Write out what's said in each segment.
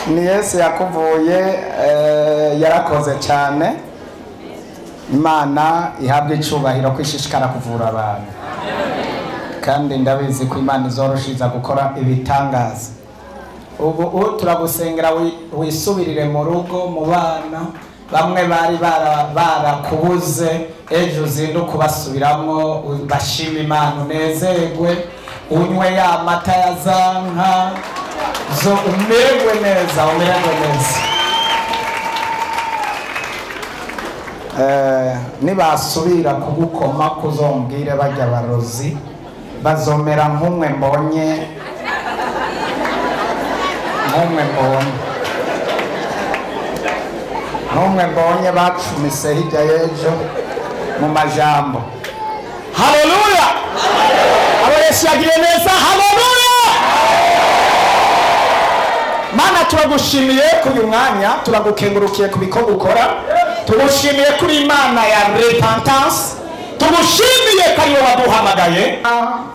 ni Yesu yakuvuye yarakoze cyane. Imana ihabwe icubahiro kwishishikara kuvura abantu, kandi ndabizi ko Imana izorushiza gukora ibitangaza. Ubu turagusengera wisubirire mu rugo mu bana bamwe bari barakubuze, ejo uzinduka ubasubiramwo, bashima Imana, unezerwe, unywe ya mata ya zanka zo, umererwe neza, umererwe neza. Nibasubira kugukoma kuzombwire bajya barozi, bazomera nk'umwe mbonye, nk'umwe mbonye bacumise hirya y'ejo mu majambo. Haleluya! Abo Yesu yagiriye neza. Haleluya! Mana, turagushimiye kuri uyu mwanya, turagukengurukiye ku bikorwa ukora, tugushimiye kuri Imana ya repentance, tugushimiye ko ariwe waduhamagaye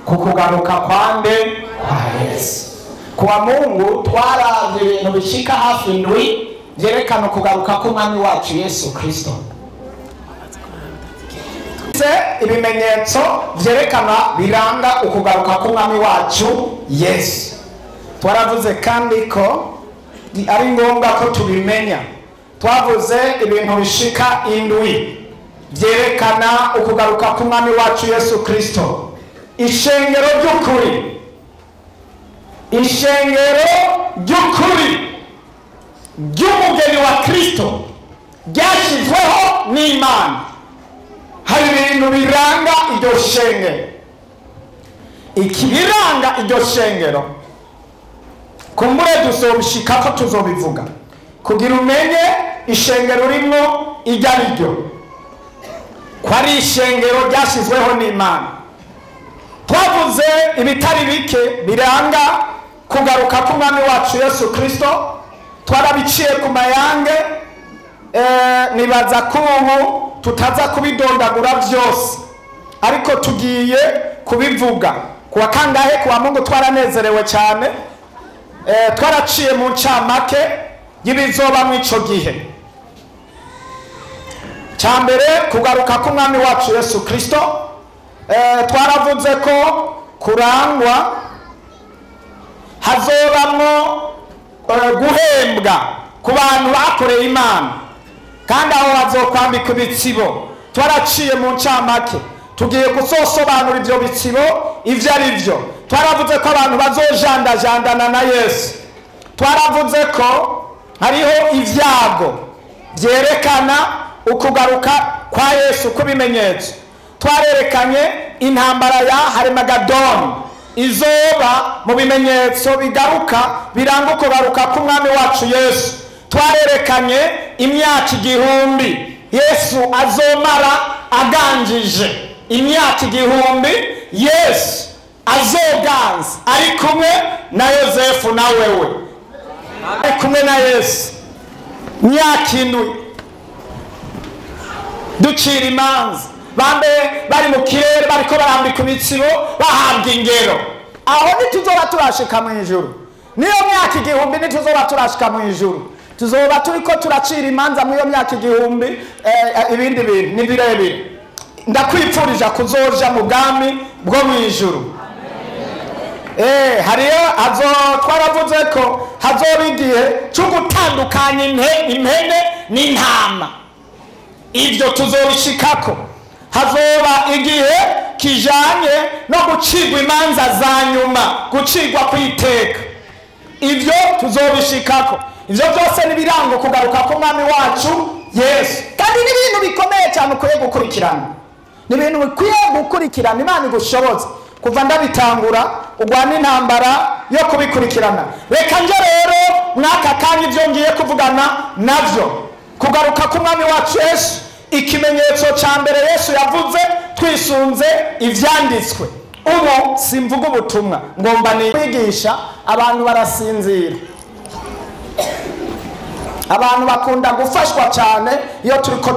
kukugaruka kwande kwa Yesu. Kwa Mungu twaravye ibintu bishika hafi ndwi vyerekana kugaruka k'umwami wacu Yesu Kristo. Ibimenyetso vyerekana biranga ukugaruka k'umwami wacu Yesu. Twaravuze kandi ko ari ngombwa ko tubimenya. Twavuze ibintu bishika indwi vyerekana ukugaruka k'umwami wacu Yesu Kristo. Ishengero ry'ukuri, ishengero ry'ukuri ry'umugeni wa Kristo ryashizweho n'Imana. Hari ibintu biranga iryo shengero. Ikibiranga iryo shengero kumbure dusobishika ko tuzobivuga kugira umenye ishengero rimwo iryo ari ryo, ko ari ishengero ryashizweho n'Imana. Twavuze ibitari bike biranga kugaruka k'umwami wacu Yesu Kristo, twarabiciye ku mayange, nibaza ko ubu tutaza kubidondagura byose, ariko tugiye kubivuga. Kuwa kangahe? Kuwa Mungu twaranezerewe cyane, twaraciye mu ncamake y'ibizoba mu ico gihe. Cyambere kugaruka k'umwami wacu Yesu Kristo, twaravuze ko kurangwa hazobamwo guhembwa ku bantu bakoreye Imana, kandi aho hazokwambika ibitsibo. Twaraciye mu ncamake, tugiye gusobanura ibyo bitsibo ivyo ari byo. Twaravuze ko abantu bazojandajandana na Yesu. Twaravuze ko hariho ivyago vyerekana ukugaruka kwa Yesu kubimenyetso. Twarerekanye intambara ya Harmagedoni izoba mu bimenyetso bigaruka biranga ukugaruka k'umwami wacu Yesu. Twarerekanye imyaka 1000 Yesu azomara aganjije, imyaka 1000 Yesu azoganza ari kumwe na Yosefu na wewe, ari kumwe na Yesu myaka 7 ducira imanza. Bambe bari mu kirere bariko barambika ibitsibo bahabwa ingero. Aho ntituzoba turashika mu ijuru, niyo myaka 1000 ntituzoba turashika mu ijuru. Tuzoba turiko turacira imanza mu iyo myaka 1000. Ibindi bintu ni birebire. Ndakwipfurije kuzoja mu bwami bwo mu ijuru. Hariyo twaravuze ko hazoba igihe cyo gutandukanya impene n'intama. Ivyo tuzobishikako. Hazoba igihe kijanye no gucigwa imanza za nyuma, gucigwa kwiteka. Ivyo tuzobishikako. Ivyo byose nibirango kugaruka k'umwami wacu Yesu, kandi ni ibintu bikomeye cyane ukwiye gukurikirana. Ni ibintu bikwiye gukurikirana. Imana igushoboza kuva ndabitangura ugwana intambara yo kubikurikirana. Reka nje rero mwaka kandi ivyo ngiye kuvugana navyo kugaruka k'umwami wacu Yesu. Ikimenyetso ca mbere Yesu yavuze twisunze ivyanditswe. Ubu simvuga ubutumwa, ngomba ni kwigisha. Abantu barasinzira, abantu bakunda gufashwa cyane iyo turiko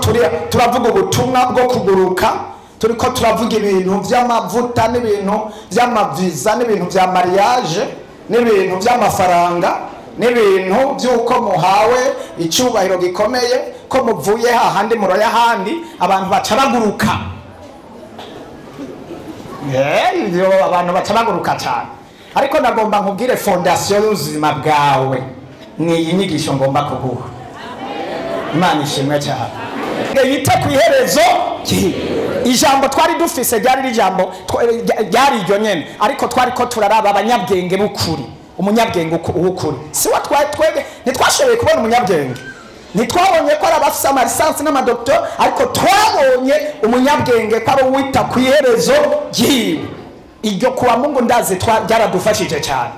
turavuga ubutumwa bwo kuguruka. Turiko turavuga ibintu vy'amavuta n'ibintu vy'amaviza n'ibintu vya mariage. n'ibintu by'amafaranga n'ibintu by'uko muhawe icyubahiro gikomeye ko muvuye hahandi muroya ahandi abantu baca baguruka. Ibyo abantu baca baguruka cyane, ariko nagomba nkubwire fondasiyo y'ubuzima bwawe ni iyi nyigisho ngomba kuguha. Imana ishimwe cyane. Yite ku iherezo ijambo twari dufise ryari ijambo ryari iryo nyene, ariko twari ko turaraba abanyabwenge b'ukuri. Umunyabwenge w'ukuri si wa twebwe ntitwashoboye kubona umunyabwenge, ntitwabonye ko ari abafise amalisansi n'amadoktor, ariko twabonye umunyabwenge ko ari uwita ku iherezo ryiwe. Iryo kuwa Mungu ndazi ryaradufashije cyane.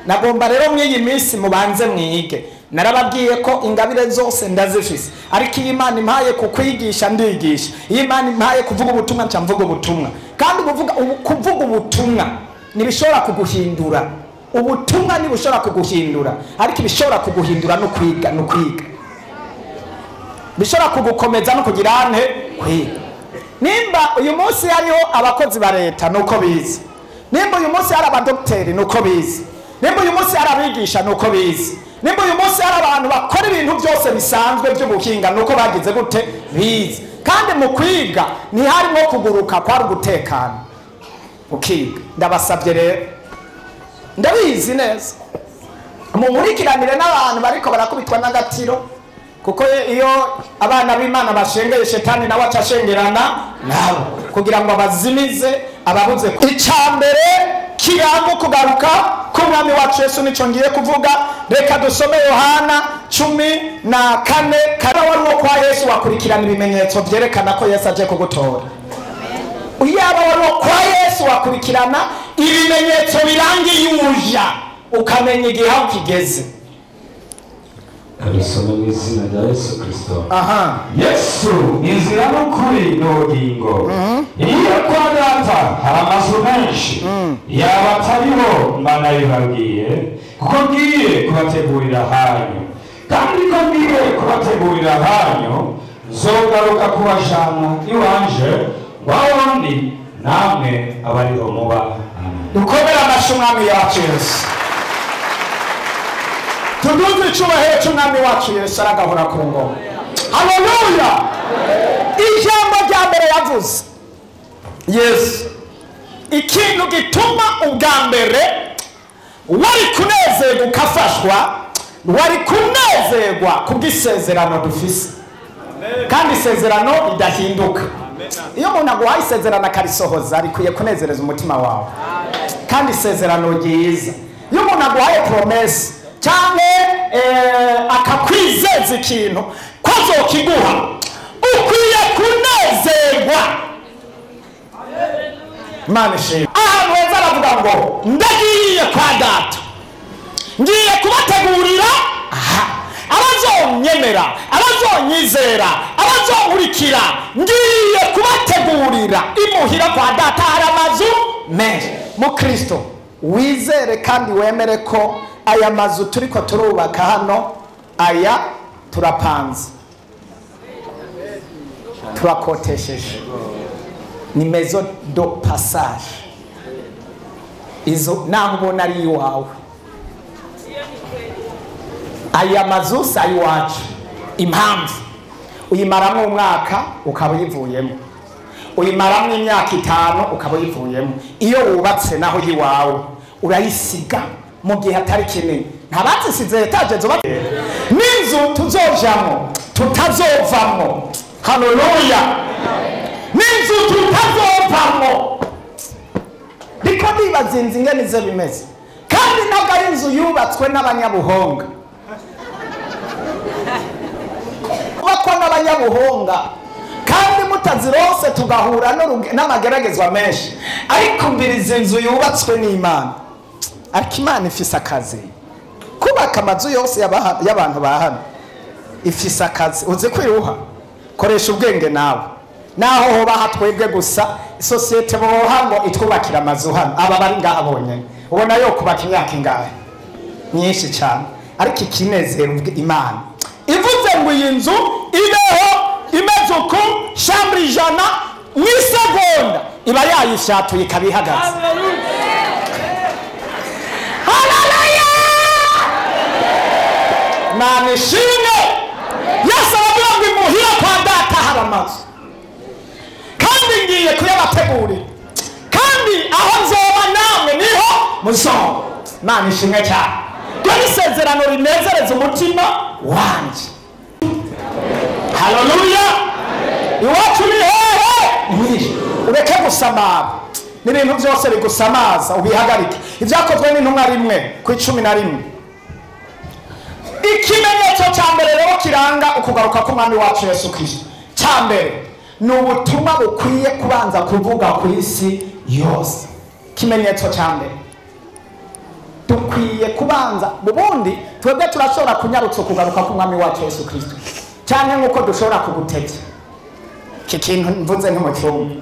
Nagomba rero mw'iyi minsi mubanze mwige. Narababwiye ko ingabire zose ndazifise, ariko iyi Imana impaye kukwigisha ndigisha, iyi Imana impaye kuvuga ubutumwa nca mvuga ubutumwa. Kandi kuvuga ubutumwa nibishobora kuguhindura. Ubutumwa nibushobora kuguhindura, ariko ibishobora kuguhindura no kwiga bishobora kugukomeza no kugira ante kwiga. Nimba uyu munsi hariho abakozi ba leta nuko bizi, nimba uyu munsi hari abadokteri nuko bizi, nimba uyu munsi hari abigisha nuko bizi, nimba uyu munsi hari abantu bakora ibintu byose bisanzwe by'ubuhinga nuko bagize gute bizi. Kandi mu kwiga ntiharimo kuguruka, kwari ugutekana ukiga. Ndabasabye rero, ndabizi neza mumurikiranire n'abantu bariko barakubitwa n'agatiro, kuko iyo abana b'Imana bashengeye shetani nawe acashengerana nabo kugira ngo abazimize ababuze. Icambere kiranga kugaruka k'umwami wacu Yesu nico ngiye kuvuga. Reka dusome Yohana 14. Kana wari wo kwa Yesu wakurikirana ibimenyetso vyerekana ko Yesu aje kugutora. Uyaba wari wo kwa Yesu wakurikirana ibimenyetso birangiye umuja, ukamenya igihe aho kigeze. Abisoma mu izina rya Yesu Kristo. Yesu inzira n'ukuri n'ubugingo. Iyo kwa Data hari amazu menshi, yaba atariho mba nabibabwiye, kuko ngiye kubategurira hanyu. Kandi ko ngiye kubategurira hanyu, nzogaruka kubajana iwanje, wawundi namwe abariho muba. Dukomere amashyi umwami wacu Yesu. Tuduze icyubahiro cy'umwami wacu Yesu aragahora ku ngoma. Haleluya. Ijambo rya mbere yavuze Yesu, ikintu gituma ubwa mbere wari kunezerwa ukafashwa, wari kunezerwa kubw'isezerano dufise, kandi isezerano ridahinduka. Iyo umuntu aguhaye isezerano akarisohoza, rikwiye kunezereza umutima wawe, kandi isezerano ryiza. Iyo umuntu aguhaye promesse cyane akakwizeza ikintu ko azokiguha, ukwiye kunezerwa. Imana ishimwe. Ahantu heza aravuga ngo ndagiye kwa Data, ngiye kubategurira abazonyemera, abazonyizera, abazonkurikira. Ngiye kubategurira imuhira kwa Data hari amazu menshi. Mu Kristo wizere kandi wemere ko aya mazu turiko turubaka hano, aya turapanze, turakotesheje, ni maison de passage. Izo naho ubona ari iwawe. Aya mazu si iwacu. Impamvu uyimaramo umwaka ukaba uyivuyemo, uyimaramo imyaka 5 ukaba uyivuyemo. Iyo wubatse naho yiwawe urayisiga mu gihe atari kinini. Ntabazisize etaje zo n'inzu tuzojamo tutazovamo. Haleluya. N'inzu tutazovamo. Ndiko ndibaza inzu ingene izo bimeze, kandi ntabwo ari inzu yubatswe n'abanyabuhonga. Bakwa n'abanyabuhonga kandi mutazirose tugahura n'amageragezwa menshi, ariko mbiriza inzu yubatswe n'Imana. Ariko Imana ifise akazi kubaka amazu yose y'abantu bahano, ifise akazi. Uzi kwiruha, koresha ubwenge nawe. Naho hoba hatwebwe gusa isosiyete boha ngo itwubakira amazu hano, aba bari ngaha bonyene ubona yo kubaka imyaka ingahe nyinshi cyane. Ariko ikinezero Imana ivuze ngo iyi nzu ibeho imeze uku chambre ijana mw'isegonda iba yayifyatuye ikabihagaze. haleluya mana ishimwe yesu aravuga ngo imuhira kwa data haba amazu kandi ngiye kuyabategurira kandi aho nzoba namwe niho muzoba mana ishimwe cyane ryo n'isezerano rinezereza umutima wanje haleluya iwacu ni hehe ureke gusamara n'ibintu byose bigusamaza ubihagarike ibyakozwe n'intumwa rimwe ku 11 ikimenyetso cya mbere rero kiranga ukugaruka k'umwami wacu Yesu Kristo cya mbere ni ubutumwa bukwiye kubanza kuvuga ku isi yose ikimenyetso cya mbere dukwiye kubanza ubundi twebwe turashobora kunyarutsa ukugaruka k'umwami wacu Yesu Kristo cyane nk'uko dushobora kugutebya iki kintu mvuze nk'umucyumba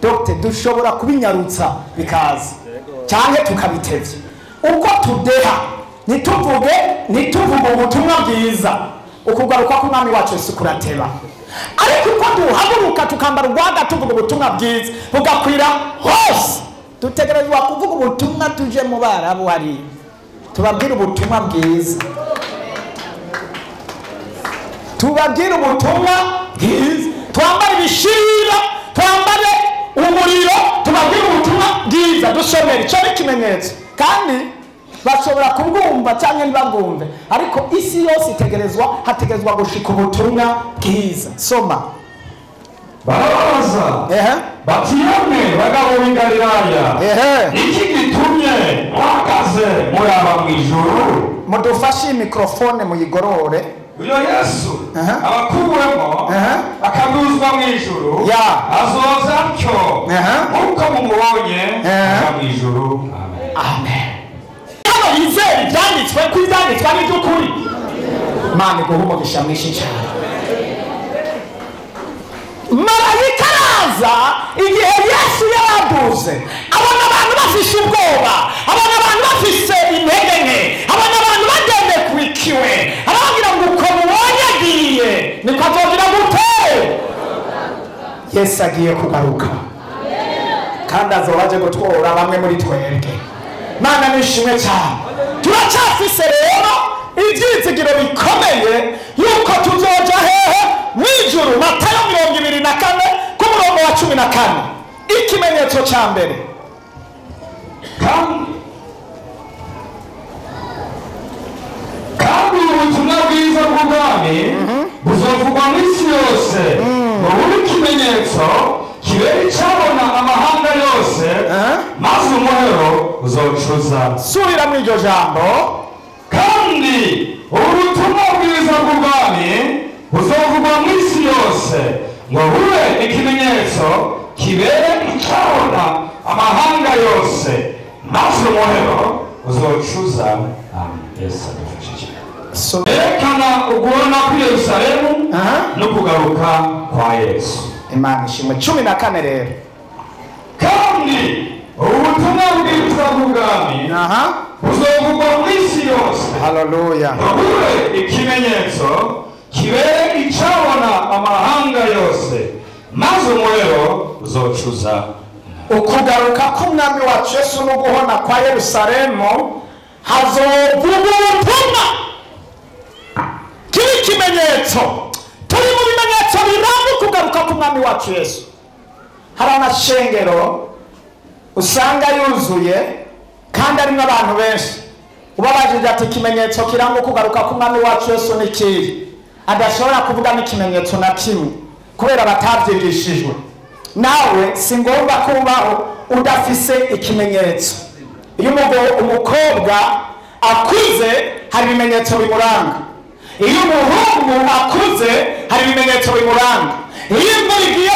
Dr. dushobora kubinyarutsa bikaza cyane tukabitebya uko tudeha nituvuge ubutumwa bwiza ukugaruka k'umwami wacu Yesu kurateba ariko uko duhaguruka tukambara urwaga tuvuga ubutumwa bwiza bugakwira hose dutegerezwa kuvuga ubutumwa tuje mu barabu hari tubabwira ubutumwa bwiza tubabwira ubutumwa bwiza twambare ibishirira twambare umuriro tubabwira ubutumwa bwiza dusomera icyo ni ikimenyetso kandi bashobora kubwumva cyangwa ntibabwumve ariko isi yose hategerezwa gushika ubutumwa bwiza soma barabaza bati yemwe bagabo b'i Galilaya iki gitumye muhagaze muraba mu ijuru mudufashe mikrofone muyigorore uyo Yesu abakuwemo akaduzwa mu ijuru azoza atyo nk'uko mumubonye mu ijuru amen izere ibyanditswe ko ibyanditswe ari iby'ukuri mana iguha umugisha mwinshi cyane marayika araza igihe Yesu yaraduze abona abantu bafise ubwoba abona abantu bafise intege nke abona abantu bagendekurikiwe arababwira ngo uko mubonye agiye niko azogira gute Yesu agiye kugaruka kandi azoba aje gutwara bamwe muri twebwe mana nishimwe cyane turacyafise rero ibyizigiro bikomeye yuko tuzoja hehe mwijuru Matayo 24 ku murongo wa 14 ikimenyetso cya mbere kandi ubutumwa bwiza bw'ubwami buzovugwa mu isi yose ngo bube ikimenyetso kibera icyabona amahanga yose maze umuhero uzocuza subira mu iryo jambo kandi ubutumwa bwiza bw'ubwami buzovugwa mu isi yose ngo bube ikimenyetso kibera icyabona amahanga yose maze umuhero uzocuza Yesu adufashije erekana uguhona kuri Yerusalemu no kugaruka kwa Yesu Imana ishimwe 14 rero kandi ubutumwa bwiza bw'ubwami buzovugwa mu isi yose haleluya bube ikimenyetso kibere icyabona amahanga yose maze umuhero uzocuza ukugaruka k'umwami wacu Yesu no guhona kwa Yerusalemu hazovugwa ubutumwa kiri ikimenyetso turi mu bimenyetso biranga ukugaruka k'umwami wacu Yesu hari amashengero usanga yuzuye kandi arimo abantu benshi ubabajije ati ikimenyetso kiranga ukugaruka k'umwami wacu Yesu ni kiri adashobora kuvuga n'ikimenyetso na kimwe kubera batabyigishijwe nawe si ngombwa kubaho udafise ikimenyetso iyo umukobwa akuze hari ibimenyetso bimuranga iyo umuhungu akuze hari ibimenyetso bimuranga iyo imvura igiye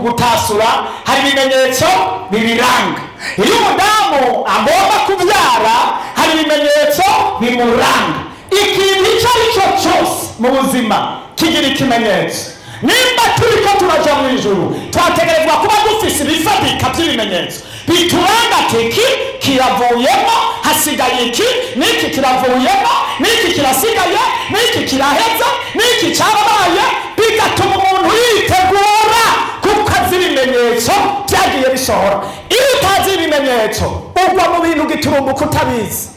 gutasura hari ibimenyetso bibiranga iyo umudamu agomba kubyara hari ibimenyetso bimuranga ikintu icyo ari cyo cyose mu buzima kigira ikimenyetso nimba turi ko turaja mu ijuru twategerezwa kuba dufise ibifatika by'ibimenyetso bituranga iki kiravuyemo hasigaye iki n'iki kiravuyemo n'iki kirasigaye n'iki kiraheza n'iki cyababaye bigatuma umuntu yitegura kuko azi ibimenyetso byagiye bisohora iyo utazi ibimenyetso ugwa mu bintu giturumbuka utabizi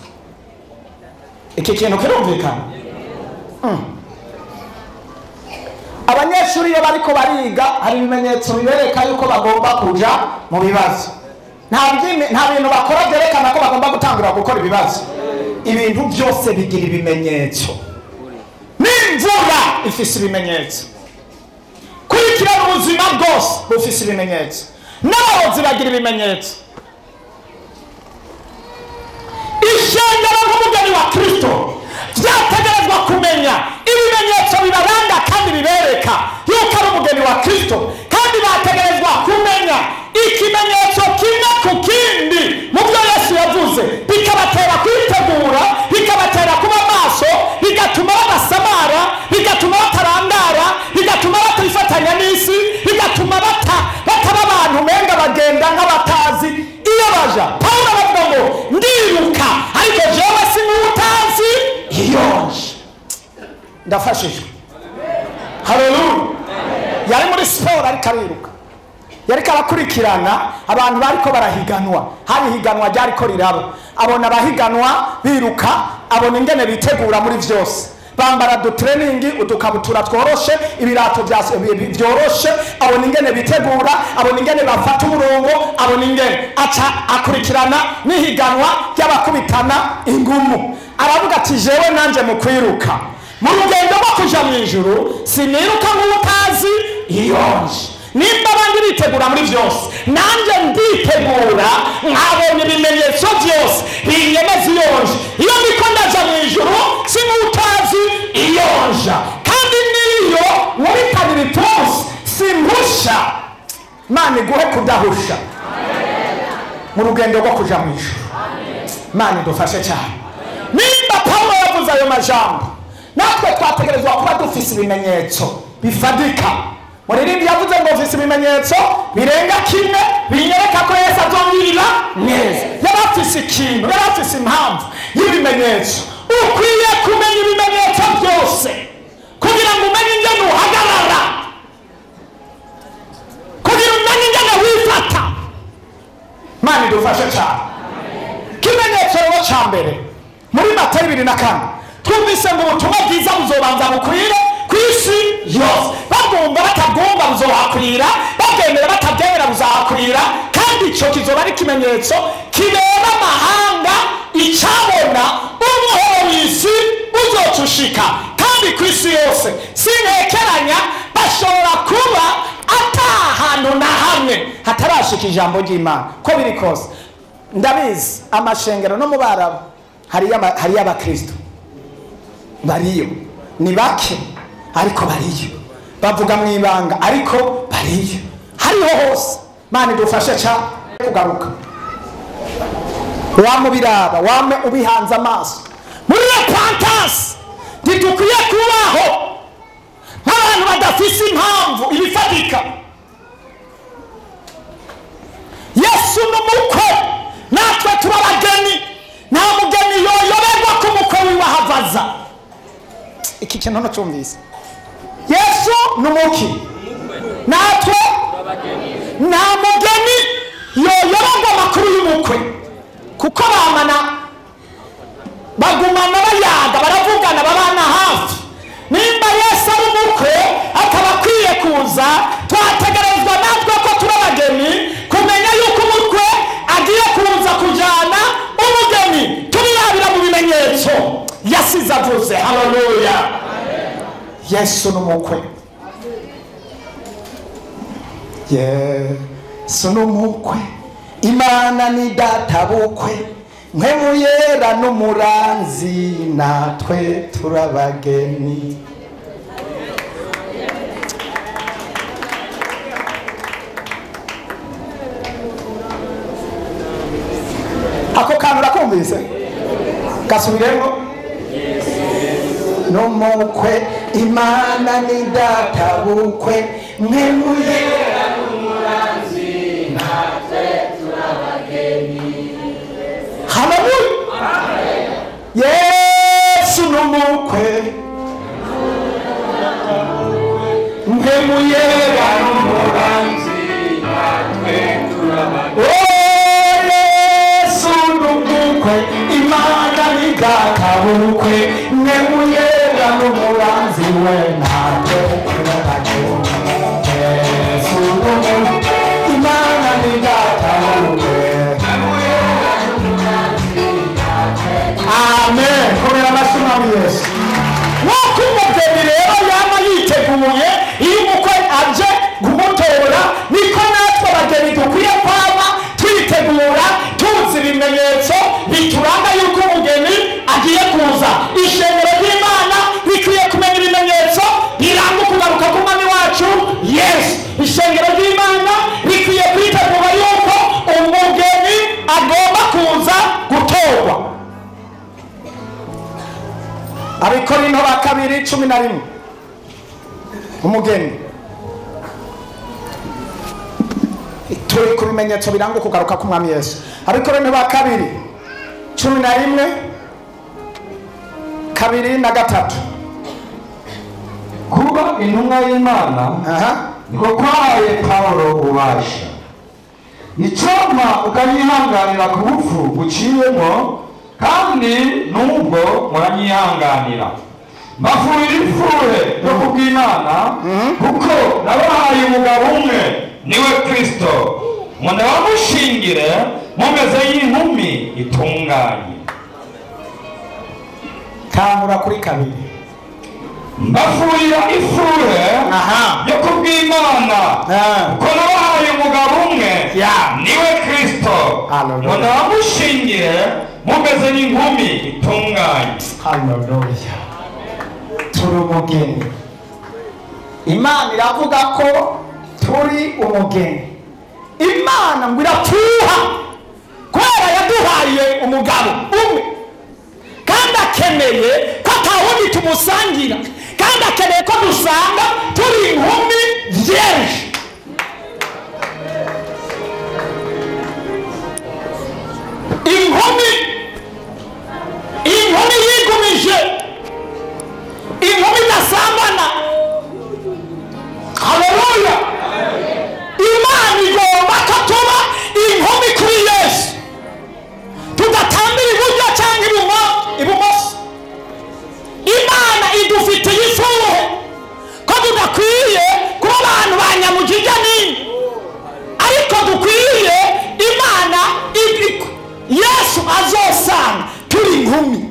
iki kintu kirumvikana. Abanyeshuri iyo bariko bariga hari ibimenyetso bibereka yuko bagomba kuja mu bibazo. Nta bintu bakora byerekana ko bagomba gutangura gukora ibibazo. Ibintu byose bigira ibimenyetso. N'imvura ifise ibimenyetso. Kurikirana ubuzima bwose bufise ibimenyetso. N'abayobozi bagira ibimenyetso. Ishengero nk'umugeni wa Kristo byategerezwa kumenya ibimenyetso bibaranga kandi bibereka yuko ari umugeni wa Kristo, kandi bategerezwa kumenya ikimenyetso kimwe ku kindi mu byo Yesu yavuze, bikabatera kwitegura, bikabatera kuba maso, bigatuma badasamara, bigatuma batarangara, bigatuma batifatanya n'isi, bigatuma bataba abantu menga bagenda nk'abatazi iyo baja. Pawulo aravuga ngo ndiruka ariko jewe sinutazi iyonje. Ndafashijwe. Haleluya. Yari muri siporo ariko ariruka, yariko arakurikirana abantu bariko barahiganwa. Hari higanwa ryariko riraba, abona abahiganwa biruka, abona ingene bitegura muri vyose, bambara dutraining, udukabutura tworoshe, ibirato byoroshe, abona ingene bitegura, abona ingene bafata umurongo, abona ingene aca akurikirana n'ihiganwa ry'abakubitana ingumu. Aravuga ati jewe nanje mu kwiruka mu rugendo rwo kuja mu ijuru siniruka nk'utazi iyonje. Nimba abandi bitegura muri byose, nanjye nditegura nkabona ibimenyetso byose binyemeza iyonje. Iyo niko ndaja mu ijuru sinutazi iyonja, kandi niyo muri kabiri tose simpusha. Mana iguhe kudahusha mu rugendo rwo kuja mu ijuru. Mana idufashe cyane. Nimba Pawulo yavuze ayo majambo, natwe twategerezwa kuba dufise ibimenyetso bifadika. Muririmbyi yavuze ngo ufise ibimenyetso birenga kimwe binyereka ko Yesu azongirira neza. Yarafise ikintu, yarafise impamvu y'ibimenyetso. Ukwiye kumenya ibimenyetso byose kugira ngo umenye ingene uhagarara, kugira umenye ingene wifata. Mana idufashe cyane. Kimenyetso rero ca mbere muri Matayo 2:4 twumvise ngo ubutumwa bwiza buzobanza bukwire ku isi yose. Bagomba batagomba buzohakwira, bagendera batabyemera buzahakwira, kandi ico kizoba ari ikimenyetso kibera amahanga icabona umuhoro w'isi uzocushika. Kandi ku isi yose sintekeranya bashobora kuba atahantu na hamwe hatarashika ijambo ry'Imana. Ko biri kose ndabizi amashengero no mu Barabu hari abakristo bariyo, ni bake ariko bariyo, bavuga mu ibanga ariko bariyo, hariho hose. Mana idufashe cyane kugaruka, wamubiraba, wame ubihanze amaso. Muri repentance ntidukwiye kubaho nk'abantu badafise impamvu ibifatika. Yesu n'umukwe, natwe turabageni. Nta mugeni yoyoberwa ko umukwe wiwe ahavaza. Iki kintu ntucumvise. Yesu n'umuki, natwe nta mugeni yoyoberwa amakuru y'umukwe, kuko bagumana bayaga, baravugana, babana hafi. Nimba Yesu ari umukwe akaba akwiye kuza, twategerezwa natwe ko turabageni kumenya yuko umukwe agiye kuza kujana umugeni. Tubirabira mu bimenyetso yasize avuze. Haleluya. Yesu n'umukwe, Yesu n'umukwe, Imana ni data bukwe, mpemu yera n'umuranzi, natwe turabageni. Ako kantu urakumvise? Gasubiremo. N'umukwe, Imana ni data bukwe, mpemu yera n'umuranzi, natwe turabageni. Haleluya. Yesu n'umukwe, mpemu yera n'umuranzi, natwe turabageni. Oh, Yesu n'umukwe, Imana ni data bukwe, natwe mwemuyera n'umuranzi we natwe Yesu Imana ni data amen komera amashyi Yesu nuko umugeni rero yama yiteguye iyo umukwe aje kumutora niko natwe abageni dukwiye kwama twitegura tuzi ibimenyetso bituranga yuko umugeni agiye kuza ishengero ry'Imana rikwiye kumenya ibimenyetso biranga ukugaruka k'umwami wacu Yesu ishengero ry'Imana rikwiye kwitegura yuko umugeni agomba kuza gutorwa Abikorinto ba kabiri 11 umugeni turi ku bimenyetso biranga ukugaruka k'umwami Yesu Abikorinto ba kabiri 11 kabiri na gatatu kuba intumwa y'Imana niko kwahaye Pawulo ububasha icoma ukanyihanganira ku bupfu buciyemo kandi nubwo muranyihanganira mbafurira ifure yo kubw'Imana kuko nabahaye umugabo umwe niwe Kristo munabamushingire mumeze y'inkumi itunganye kangura kuri kabiri mbafurira ifure yo kubw'Imana kuko nabahaye umugabo umwe niwe Kristo munabamushingire mumeze n'inkumi itunganye haleluya turi umugeni Imana iravuga ko turi umugeni Imana ngo iratuha kubera yaduhaye umugabo umwe kandi akeneye ko atawundi tumusangira kandi akeneye ko dusanga turi inkumi vierge inkumi yigumije inkumi idasambana haleluya Imana igomba ko tuba inkumi kuri Yesu tudatambira iburyo cyangwa ibumoso Imana idufitiye ifuhe ko tudakwiye kuba abantu ba nyamujija nini ariko dukwiye Imana Yesu azosanga turi inkumi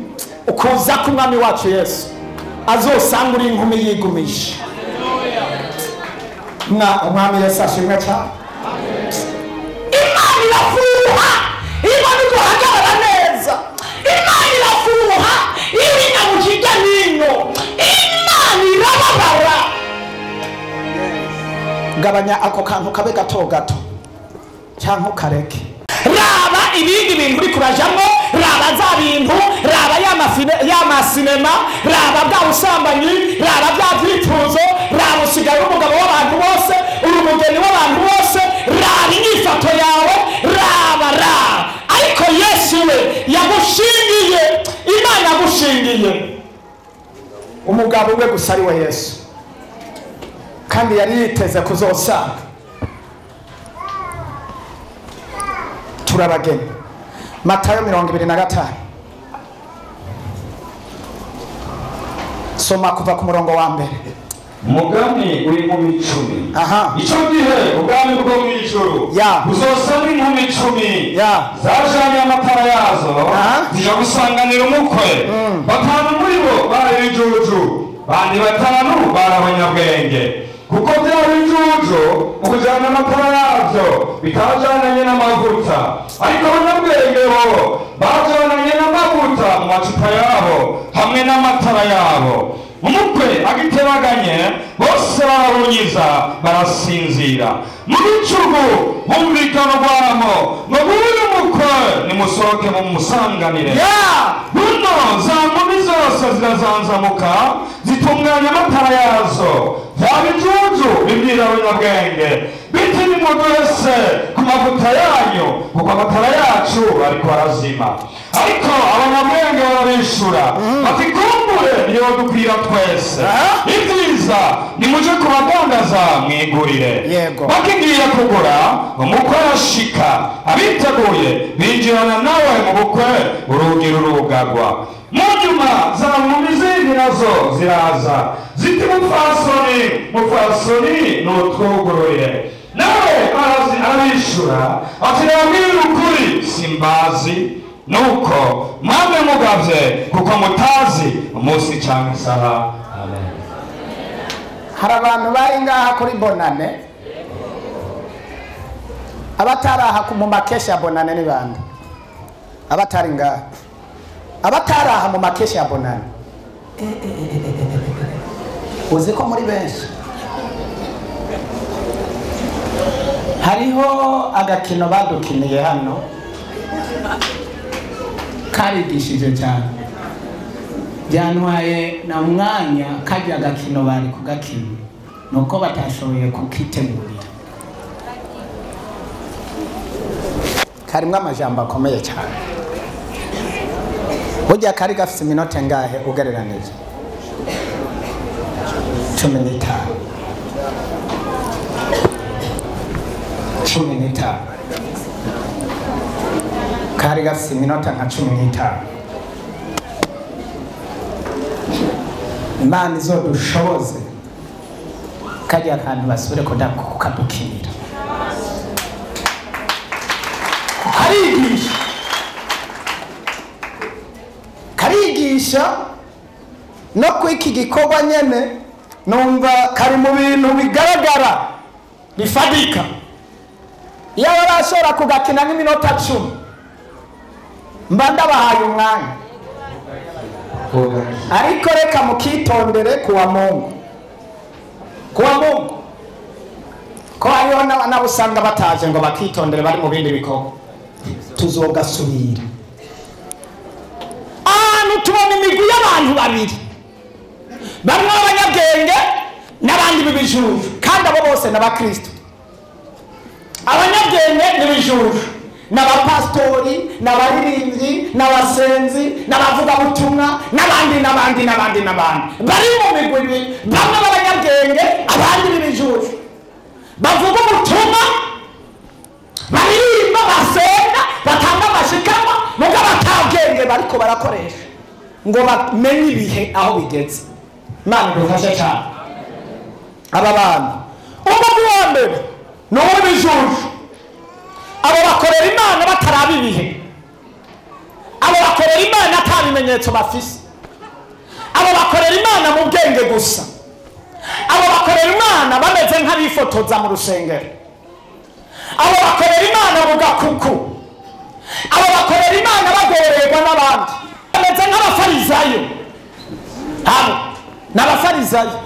ukuza k'umwami wacu Yesu azosanga uri inkumi yigumisha umwami Yesu ashimwe cyane Imana irafuha Imana iguhagarara neza Imana irafuha ibinyamujija nino Imana irababara gabanya ako kantu kabe gato cyangwa kareke raba ibindi bintu uri kurajamo raba za bintu raba y'amasinema raba bwa busambanyi raba bya byifuzo raba usigaye umugabo w'abantu bose uri umugeni w'abantu bose raba inyifato yawe raba ariko Yesu we yagushingiye Imana yagushingiye umugabo we gusa ari we Yesu kandi yari yiteze kuzosanga turabageni Matayo 25 soma kuva ku murongo wa mbere umugani uri mu icumi icyo gihe ubwami bwo mu ijuru buzosa n'inkumi 10 zajanye amatara yazo zija gusanganira umukwe batanu muri bo bari injuju bandi batanu bari abanyabwenge kuko byari injuju mu kujyana amatara yabyo bitajyananye n'amavuta ariko abanyabwenge bo bajyananye n'amavuta mu macupa yabo hamwe n'amatara yabo umukwe agitebaganye bose bararunyiza barasinzira mu gicugu humvikana urwamo ngo buri umukwe nimusohoke mumusanganire buno za nkumi zose zirazanzamuka zitunganya amatara yazo byaba injuju bibwira abanyabwenge biti nimudwese ku mavuta yanyu kuko amatara yacu ariko arazima ariko abanyabwenge barabishura bati kumbure impuhwe niyo dukwira twese. Ibyiza nimuje kubadandaza mwigurire, bakigiye kugura umukwe arashika abiteguye binjirana nawe mu bukwe urugi rurugagwa. Munyuma za nkumi zindi nazo ziraza ziti mupfasoni nutwugururire. Nawe arabishura ati nabwira ukuri simbazi, nuko mwamwe mugavye kuko mutazi umunsi cyangwa isaha. Amen. Hari abantu bari ngaha kuri bonane, abataraha mu makesha ya bonane ni bande? Abatari ngaha, abataraha mu makesha ya bonane, uzi ko muri benshi hariho agakino badukiniye hano karigishije cyane, byantwaye na mwanya kajya agakino bari kugakina nuko batashoboye kukitegurira. Karimwe amajambo akomeye cyane, burya kari gafite iminota ngahe ugereranije? 15 kari gafite iminota nka 15. Imana izodushoboze kajya akantu basubire kukadukinira. Karigisha no kwiki gikorwa nyene numva kari mu bintu bigaragara bifadika. Iyo barashobora kugakina nk'iminota 10 mba ndabahaye umwanya, ariko reka mukitondere kuwa Mungu ko hariho n'abusanga bataje ngo bakitondere bari mu bindi bikorwa. Tuzogasubira ahantu tubona imigwi y'abantu babiri, bamwe abanyabwenge n'abandi b'ibijuju, kandi abo bose n'abakristo. Abanyabwenge n'ibijuju n'abapastori n'abaririmbyi n'abasenzi n'abavugabutumwa n'abandi bari mu migwi ibiri, bamwe b'abanyabwenge abandi b'ibijuju, bavuga ubutumwa, baririmba, basenga, batanga amashikanwa, muga batabwenge bariko barakoresha ngo bamenye ibihe aho bigeze. Imana idufashe cyane. Aba bantu umugwi wa mbere ni uw'ibijuju, abo bakorera Imana bataraba ibihe, abo bakorera Imana ata bimenyetso bafise, abo bakorera Imana mu bwenge gusa, abo bakorera Imana bameze nk'abifotoza mu rusengero, abo bakorera Imana mu gakuku, abo bakorera Imana bagorerwa n'abandi, bameze nk'abafarizayo. Abo n'abafarizayo.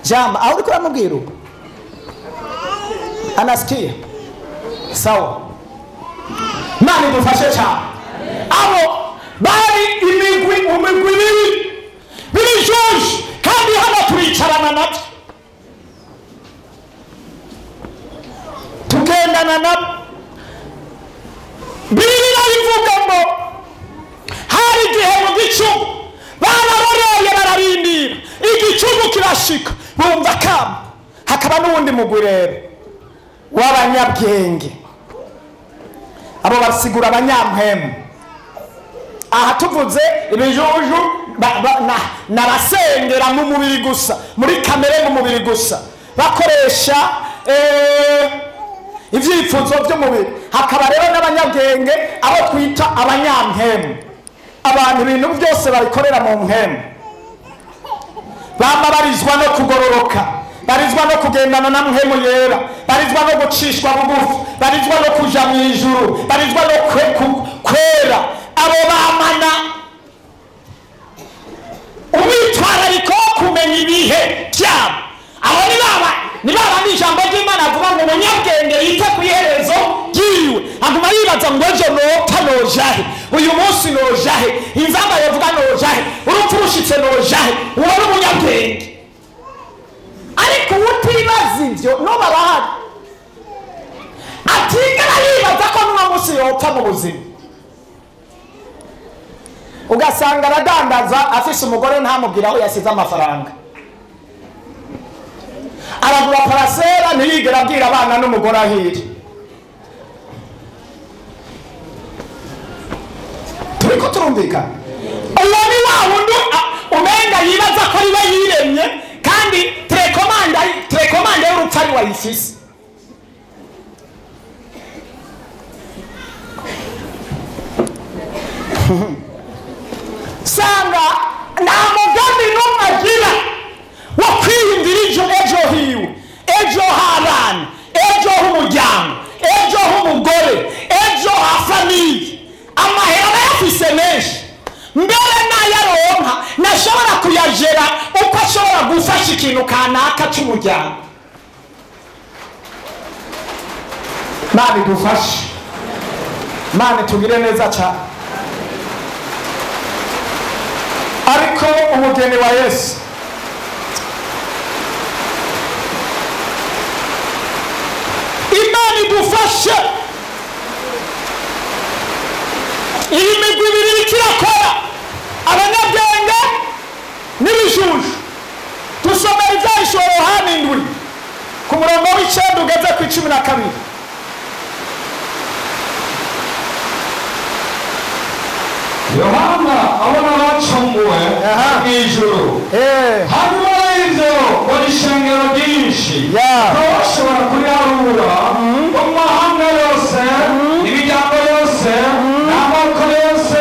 Jamba aho uriko uramubwira uko anasikia sawa. Imana idufashe cyane. Abo bari imigwi b'ibijuju, kandi hano turicarana nabyo tugendana nabo. Bibiliya ivuga ngo hari igihe mu gicuku bararoreye bararindira, igicuku kirashika bumva kama. Hakaba n'uwundi mugwi rero w'abanyabwenge, abo basigura abanyampemu. Aha tuvuze ibijuju n'abasengera mu mubiri gusa, muri kamere mu mubiri gusa, bakoresha ivyifuzo by'umubiri. Hakaba rero n'abanyabwenge abo twita abanyampemu, abantu ibintu byose babikorera mu mpemu. Bama barizwa no kugororoka, barizwa no kugendana na mpemu yera, barizwa no gucishwa bugufi, barizwa no kuja mu ijuru, barizwa no kwera. Abo bamana umwitwarariko wo kumenya ibihe byabo. Abo ni baba n'ijambo ry'Imana avuga ngo umunyabwenge yite ku iherezo ryiwe, aguma yibaza ngo ejo nopfa nojahe, uyu munsi nojahe, inzamba yovuga nojahe, urupfu rushitse nojahe. Uwo ni umunyabwenge. Ariko utibaza ivyo noba bahari, atigera yibaza ko n'uwo munsi yopfa mu buzima. ugasanga aradandaza afise umugore ntamubwira aho yasize amafaranga, aragura parasera ntiyigera abwira abana n'umugore ahiri. turiko turumvikana? uwo ni wa wundi umenga yibaza ko ari we yiremye kandi telekomanda y'urupfu ari wayifise. sanga nta mugambi n'umwe agira wo kwiyumvira ejo hiwe, ejo h'abana, ejo h'umuryango, ejo h'umugore, ejo ha famiye. amahera arayafise menshi, mbere n'ayaronka ntashobora kuyajera uko ashobora gufasha ikintu kanaka cy'umuryango. Mana idufashe, Mana tugire neza cyane. ariko umugeni wa Yesu Imana idufashe. iyi migwi ibiri iriko irakora, abanyabwenge n'ibijuje. dusomera ivyahishuro Yohana 7 ku murongo w'9 ugeze ku 12. Yohana abona bacunguwe mw'ijuru, hanyuma y'ivyo bari ishengero ryinshi bashobora kuriharura bo mu mahanga yose, imiryango yose, n'amoko yose,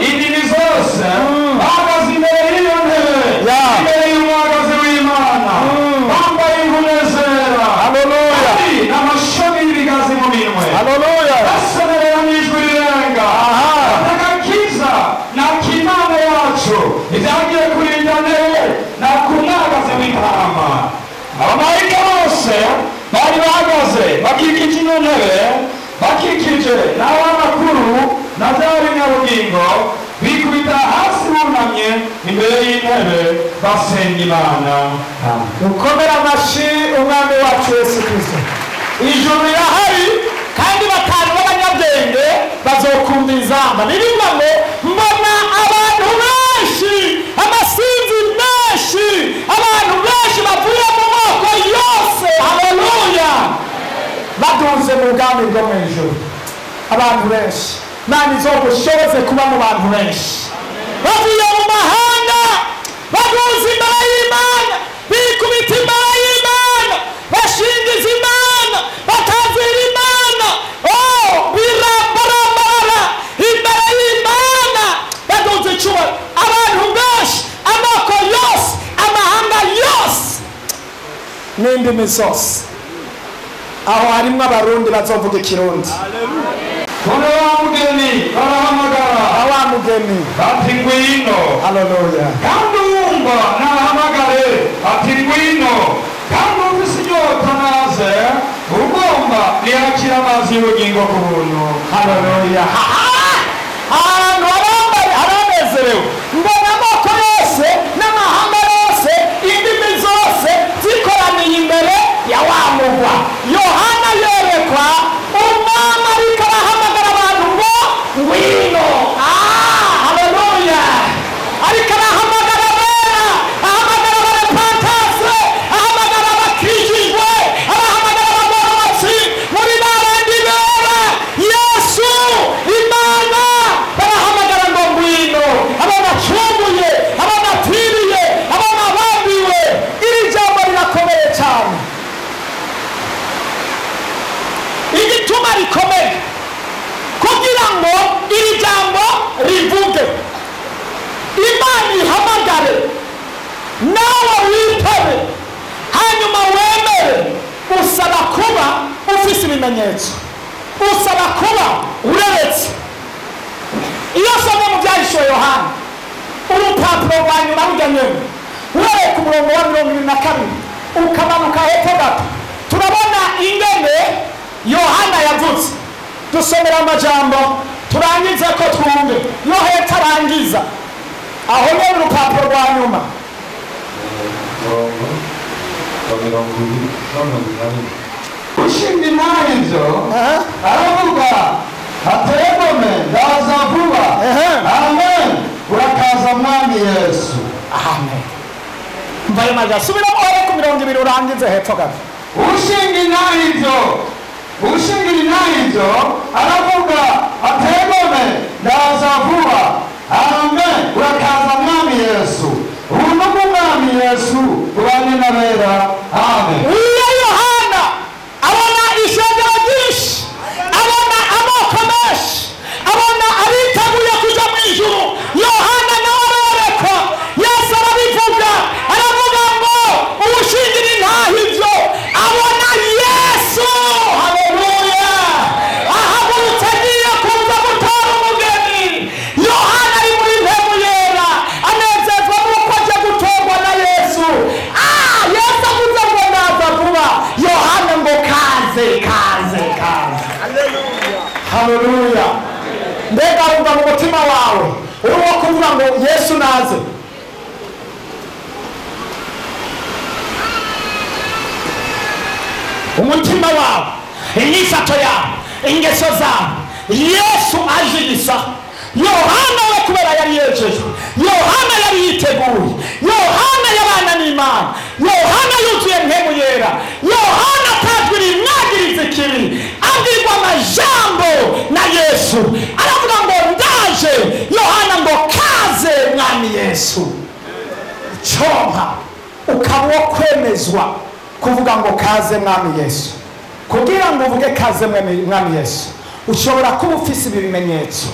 indimi zose, bahagaze imbere y'iyo ntebe, imbere y'umuhagazi w'Imana, bambaye impuzu zera kandi n'amashami y'ibigazi mu minwe, basemerera n'ijwi rirenga n'akimana yacu ibyagiye kurinda ntebe n'akumwagaze w'intama. abamarayika bose bari bahagaze bakikije ino ntebe, bakikije n'abanakuru na bya binyabugingo, bikubita hasi bunamye imbere y'intebe basenga Imana. dukomere amashyi umwami wacu Yesu Kristo. ijuru rirahari kandi batanu b'abanyabwenge bazokumva izamba. birivuga ngo mbona abantu benshi, amasinzi menshi, abantu benshi bavuye mu moko yose, haleluya, baduze mu bwami bwo mu ijuru. abantu benshi, Imana izogushoboze kuba mu bantu benshi bavuye mu mahanga, baduze imbere y'Imana, bikubita imbere y'Imana, bashingiza Imana, batazira Imana, birabarabara imbere y'Imana, baduze icyubahiro. abantu benshi, amoko yose, amahanga yose, n'indimi zose. aho harimo abarundi bazovuga ikirundi. Kone wa mugeni barahamagara, wa mugeni bati ngwino, haleluya, kandi uwumva nahamagare ati ngwino, kandi ufise inyota naze, ugomba niyakira amazi y'ubugingo ku buntu. haleluya. ahantu haranezerewe, mbona amoko yose n'amahanga yose, indimi zose zikoraniye imbere ya wa mugwa. Yohana yerekwa umwami ariko arahamagara abantu ngo ngwino. haleluya. ariko arahamagara abera, ahamagara abarepatase, ahamagara abakijijwe, arahamagara abagororotsi muri babandi bera Yesu Imana, barahamagara ngo ngwino. abo bacunguye, abo bapfiriye, abo babambiwe. iri jambo rirakomeye cyane. igituma rikomeye kugira ngo iri jambo rivuge, Imana ihamagare, nawe witabe, hanyuma wemere. usaba kuba ufise ibimenyetso, usaba kuba ureretse. iyo somye mu byahishuro Yohana urupapuro rwa nyuma rugenewe, uhereye ku murongo wa 22 ukamanuka hepfo gato, turabona ingene Yohana yavutse. dusomera amajambo turangize ko twumve. yo hepfo arangiza aho nyine urupapuro rwa nyuma. ushinga imari ibyo aravuga ati egome ndaza vuba, amen, ayo maja subiramo ku 20 urangize hepfo gato. Ushingira inahibyo aravuga ategome ndaza vuba. Amen. Urakaza mwami Yesu. Ubuntu bw'umwami Yesu ubane n'abera. Amen. Uyu Yohana abona ishengero ryinshi, abona amoko menshi, abona abiteguye kuja mu ijuru. Yohana nawe arareka, Yesu arabivuga, aravuga ngo ubushingira intahibyo abona Yesu. Haleluya. Ahagurutse agiye kuza gutora umugeni. Yohana ari muri mpemu yera, anezezwa nuko aje gutorwa na Yesu. Yesu avuze ngo ndaza vuba. Yohana ngo kaze. Haleluya. Mbega wumva mu mutima wawe urimo kuvuga ngo Yesu naze. Umutima wawe, inyifato yawe, ingeso zawe, Yesu aje gisa. Yohana we kubera yari yejejwe, Yohana yari yiteguye, Yohana yabana n'Imana, Yohana yuzuye mpemu yera, Yohana atajwe rimwagiriza ikibi, abwirwa amajambo na Yesu, aravuga ngo ndaje. Yohana ngo kaze mwami Yesu. Chompa ukaba wo kwemezwa kuvuga ngo kaze mwami Yesu. Kugira ngo uvuge kaze mwami Yesu, ushobora kuba ufise ibimenyetso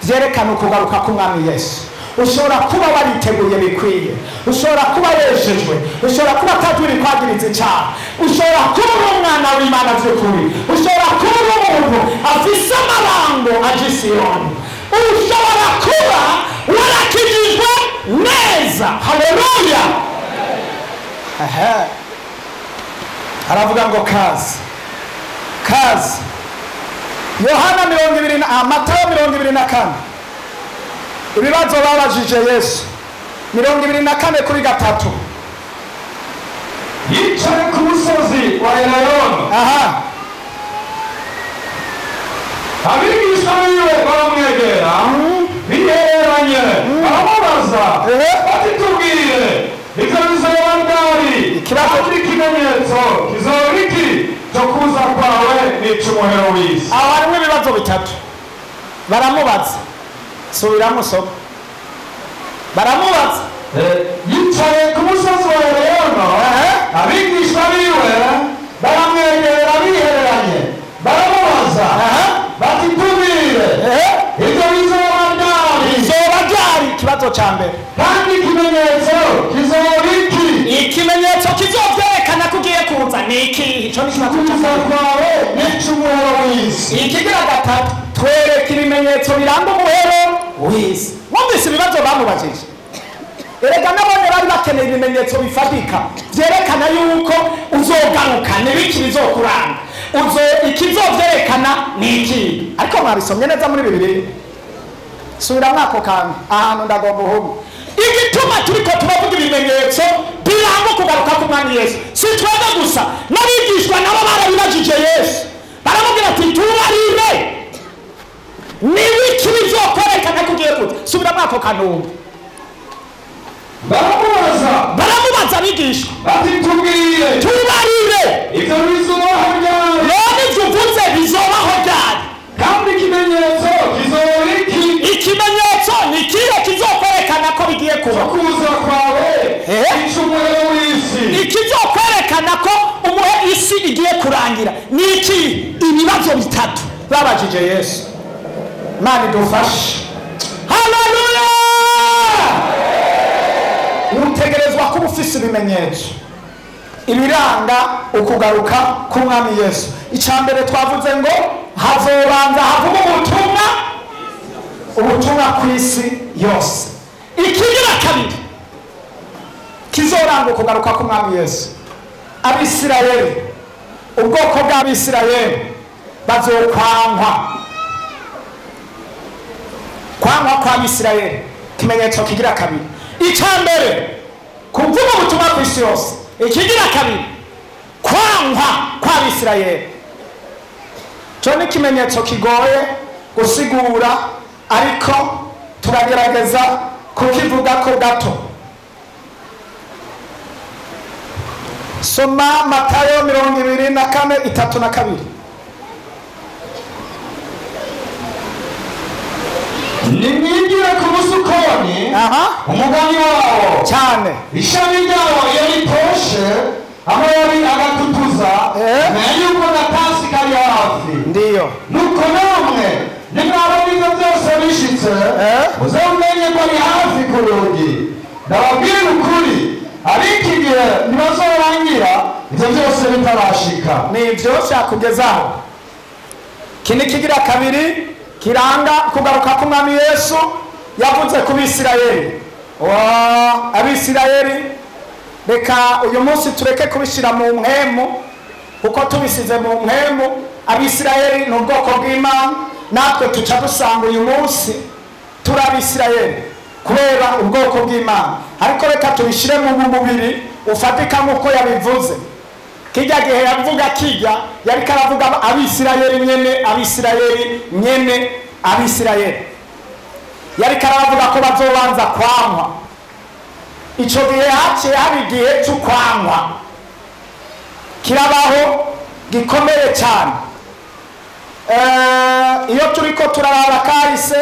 byerekana ukugaruka k'umwami Yesu. Ushobora kuba wariteguye bikwiye, ushobora kuba yejejwe, ushobora kuba atajwe kwagiriza icyaha, ushobora kuba umwana w'Imana by'ukuri, ushobora kuba umuntu afise amarango aje Siyoni, ushobora kuba warakijijwe neza. Haleluya. Aravuga ngo kaze. Yohana 20 Matayo 24 ibibazo babajije Yesu 24:3 yicaye ku musozi wa Elayono. Abigishwa biwe baramwegera bihereranye baramubaza bati tubwire ibyo bizoba ryari kandi ikimenyetso kizoba iki cyo kuza kwawe n'icumuhero w'isi. Aho harimo ibibazo bitatu. Baramubaza, subiramo soko. Baramubaza yicaye ku musozi wa Elayono, abigishwa biwe baramwegera bihereranye baramubaza bati tubwire ibyo bizoba ryari. Ikibazo cya mbere, kandi ikimenyetso kizoba iki. Ikimenyetso kizovyerekana ko ugiye kuza ni iki? Ico ni kibazo kwawe n'icumuhero w'isi. Ikigira gatatu, twereka ibimenyetso biranga umuhero w'isi. Mwumvise ibibazo bamubajije. Erega nabone bari bakeneye ibimenyetso bifatika vyerekana yuko uzogaruka n'ibiki bizokuranga. Ikizovyerekana ni iki? Ariko mwabisomye neza muri Bibiliya. Subira mwako kandi ahantu ndagomba uhubu. Igituma turiko turavuga ibimenyetso biranga kugaruka k'umwami Yesu, si twebwe gusa, n'abigishwa nabo barabibajije Yesu. Baramubwira ati tubarire n'ibiki bizokwerekana ko ugiye kuza. Subira mwako kanumba. Baramubaza abigishwa bati tubwire tubarire ibyo bizobaho ryari. none ibyo uvuze bizobaho ryari? Kandi ikimenyetso kizoba iki. Ikimenyetso ni kihe kizokwerekana ko bigiye kuba? Kuza kwawe n'icumuhero w'isi. Ikizokwerekana ko isi igiye kurangira ni iki? Ibibazo bitatu babajije Yesu. Mani dufashe. Haleluya. Utegerezwa kuba ufise ibimenyetso ibiranga ukugaruka k'umwami Yesu. Icambere twavuze ngo hazobanza havuga ubutumwa kw'isi yose. Ikigira kabiri kizoranga ukugaruka k'umwami Yesu, Abisirayeli, ubwoko bw'Abisirayeli bazokwangwa. Kwangwa kw'Abisirayeli kimenyetso kigira kabiri. Icambere kuvuga ubutumwa kw'isi yose. Ikigira kabiri kwangwa kw'Abisirayeli. Cyo ni kimenyetso kigoye gusigura, ariko turagerageza kukivuga ko gato. soma Matayo 24:3-2. nimwigire ku musukoni umugani wawo cyane, ishami ryawo iyo ritoshe amababi agatutuza menya yuko na Pasika ari hafi. ndiyo nuko namwe nimwabona ibyo byose bishitse muzamenye ko ari hafi ku rugi. ndababwira ukuri ab'iki gihe ntibazorangira ibyo byose bitarashika. nibyo cyakugezaho. kini kigira kabiri kiranga kugaruka k'umwami Yesu yavuze ku Bisirayeli. Abisirayeli reka uyu munsi tureke kubishyira mu mpemu, kuko tubisize mu mpemu Abisirayeli ni ubwoko bw'Imana, natwe tuca dusanga uyu munsi turi Abisirayeli kubera ubwoko bw'Imana, ariko reka tubishyire mu mubiri ufatika nk'uko yabivuze. kijya gihe yavuga kijya yari karavuga Abisirayeli nyene, Abisirayeli nyene, Abisirayeli yari karavuga ko bazobanza kwanywa. Ico gihe haciye hari igihe cyo kwanywa kirabaho gikomeye cyane. Iyo turiko turaraba kahise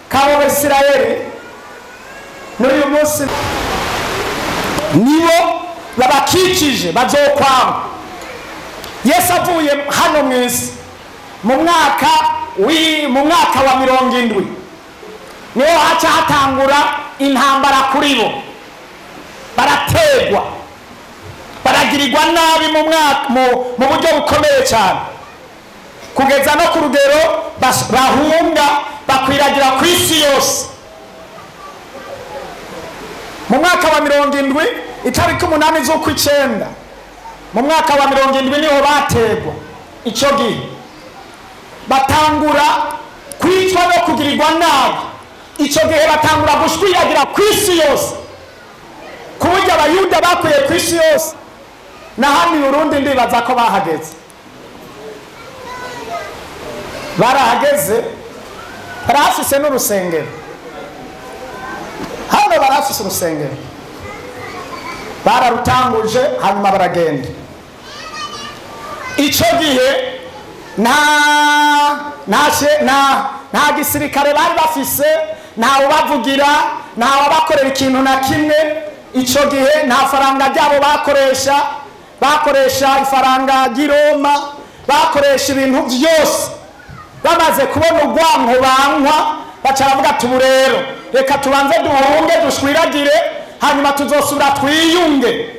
k'abo Bisirayeli n'uyu munsi nibo babakikije bazokwanywa. Yesu avuye hano mw'isi mu mwaka wa 70 niho haca hatangura intambara kuri bo, barategwa, baragirirwa nabi mu buryo bukomeye cyane, kugeza no ku rugero bahunga bakwiragira ku isi yose. mu mwaka wa 70 itariki 8 z'ukw'icyenda mu mwaka wa 70 niho bategwa. icyo gihe batangura kwicwa no kugirirwa nabi. icyo gihe batangura gushwiragira ku isi yose, ku buryo abayuda bakuye ku isi yose. na hano i Burundi ndibaza ko bahageze, barahageze, barahafise n'urusengero hano, barahafise urusengero, bararutanguje hanyuma baragenda. icyo gihe nta gisirikare bari bafise, ntawe bavugira, ntawe bakorera ikintu na kimwe. icyo gihe nta faranga ryabo bakoresha ifaranga ry'Iroma, bakoresha ibintu byose. bamaze kubona urwanko bankwa baca bavuga tubu rero reka tubanze duhunge dushwiragire hanyuma tuzosubira twiyunge.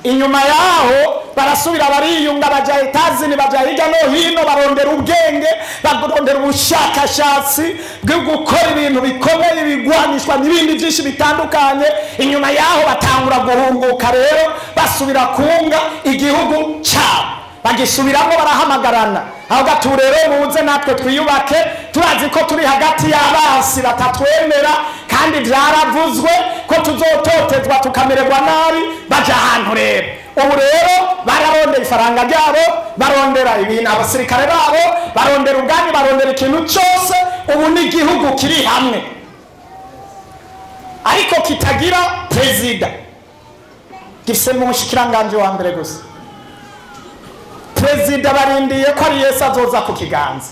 inyuma yaho barasubira bariyunga, baja Etazini, baja hirya no hino, barondera ubwenge, barondera ubushakashatsi bwo gukora ibintu bikomeye, bigwanishwa n'ibindi byinshi bitandukanye. inyuma yaho batangura guhunguka rero, basubira kunga igihugu cyabo, bagisubiramo, barahamagarana aho gatu rero muze natwe twiyubake, turazi ko turi hagati y'abasi batatwemera, kandi byaravuzwe ko tuzototezwa tukamererwa nabi. baja ahantu rero, ubu rero bararondera ifaranga ryabo, barondera ibintu abasirikare babo, barondera ubwami, barondera ikintu cyose. ubu ni igihugu kiri hamwe ariko kitagira perezida, gifise mu mushikiranganje wa mbere gusa. perezida barindiye ko ari Yesu azoza ku kiganza,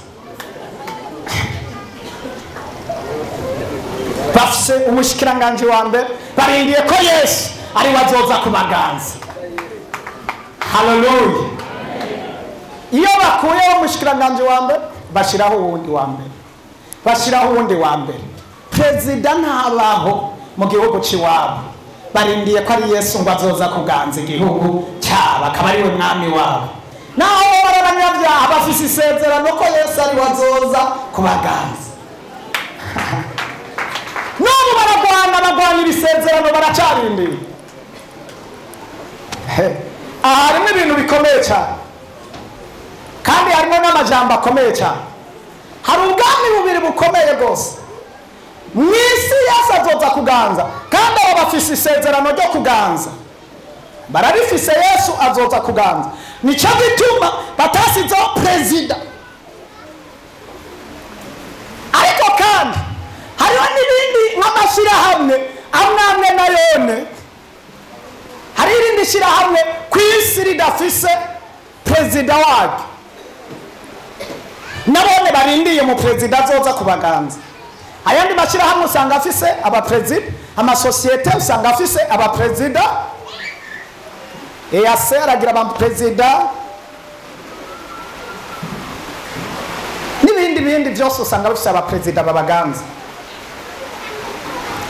bafise umushikiranganje wa mbere, barindiye ko Yesu ari wazoza ku baganza. Haleluya. iyo bakuyeho umushikiranganje wa mbere bashiraho uwundi wa mbere, bashiraho uwundi wa mbere. perezida ntabaho mu gihugu cy'iwabo, barindiye ko ari Yesu ngo azoza kuganza igihugu cyabo, akaba ari we mwami wabo. naho barabanyabyaha bafise isezerano ko Yesu ari wazoza kubaganza. n'ubu baragwana ibisezerano, baracarindiye. harimo ibintu bikomeye cyane, kandi harimo n'amajambo akomeye cyane. hari ubwami bubiri bukomeye rwose mu isi. Yesu azoza kuganza, kandi abo bafise isezerano ryo kuganza barabifise. Yesu azoza kuganza, nicyo gituma batasizeho perezida. ariko kandi hariho n'ibindi nk'amashyirahamwe amwe na yone. hari irindi shyirahamwe ku ridafise perezida waryo nabone barindiye mu perezida azoza kubaganza. Ayandi mashyirahamwe usanga afise abaperezida, amasosiyete usanga afise abaperezida, EAC aragira abaperezida, n'ibindi byose usanga bifise abaperezida babaganza.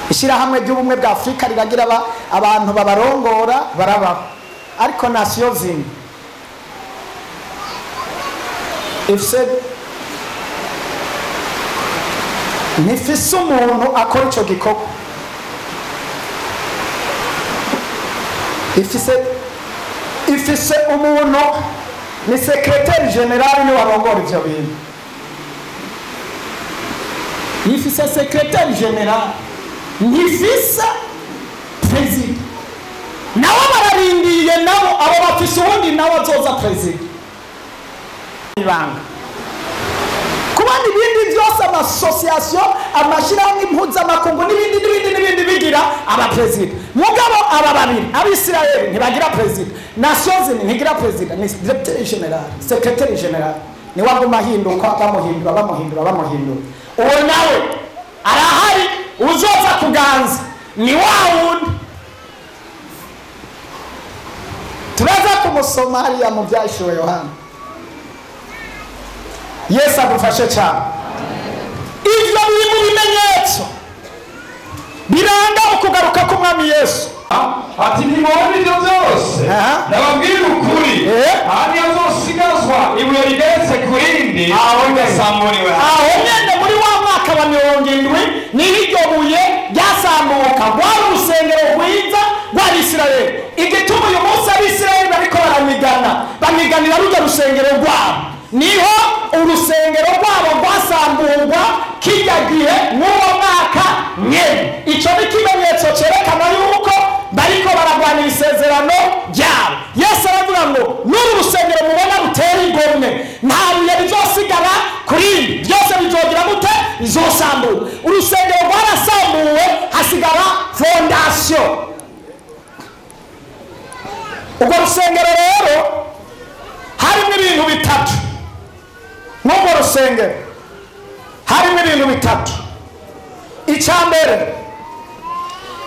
Ishyirahamwe ry'ubumwe bwa Afurika riragira abantu babarongora barabaho, ariko nasiyo zimwe ifise nifise umuntu akora icyo gikorwa, ifise umuntu ni sekreteri generali niwe arongora ivyo bintu, ifise sekreteri generali, ntifise perezida. Nabo bararindiye, nabo abo bafise uwundi nawe azoza perezida ibanga. Kubandi ibindi byose amasosiyasiyo, amashyirahamwe mpuzamakungu n'ibindi bigira abaperezida. Mugabo aba babiri abisirayeli ntibagira perezida, nations ntigira perezida, ni secretary general. Secretary general ni waguma ahinduka bamuhindura. Uwo nawe arahari uzoza kuganza ni wawundi. Turaza kumusoma hariya mu byashiwe Yohana. Yesu adufashe cyane. Ivyo biri mu bimenyetso biranga ukugaruka k'umwami Yesu. Ati nimubona ibyo byose nababwira ukuri, ahandi hazosigazwa ibuye rigeretse ku rindi, aho ryasamburiwe. Aho nyene muri wa mwaka wa 70 niho iryo buye ryasambuka, rwari urusengero rwiza rw'Abisirayeli. Igituma uyu munsi Abisirayeli bariko bamiganira rujya rusengero rwabo, niho urusengero rwabo rwasamburwa kijya gihe n'uwo mwaka nyene. Ico ni ikimenyetso cyerekana yuko bariko baragwanira isezerano ryabo. Yesu aravuga ngo n'uru rusengero mubona rutera igomwe, nta buye bizosigara kuri byose, bizogira gute? Bizosambura. Urusengero rwarasambuwe, hasigara fondation. Ubwo rusengero rero harimo ibintu bitatu. N'ubwo rusengero harimo ibintu bitatu. Icyambere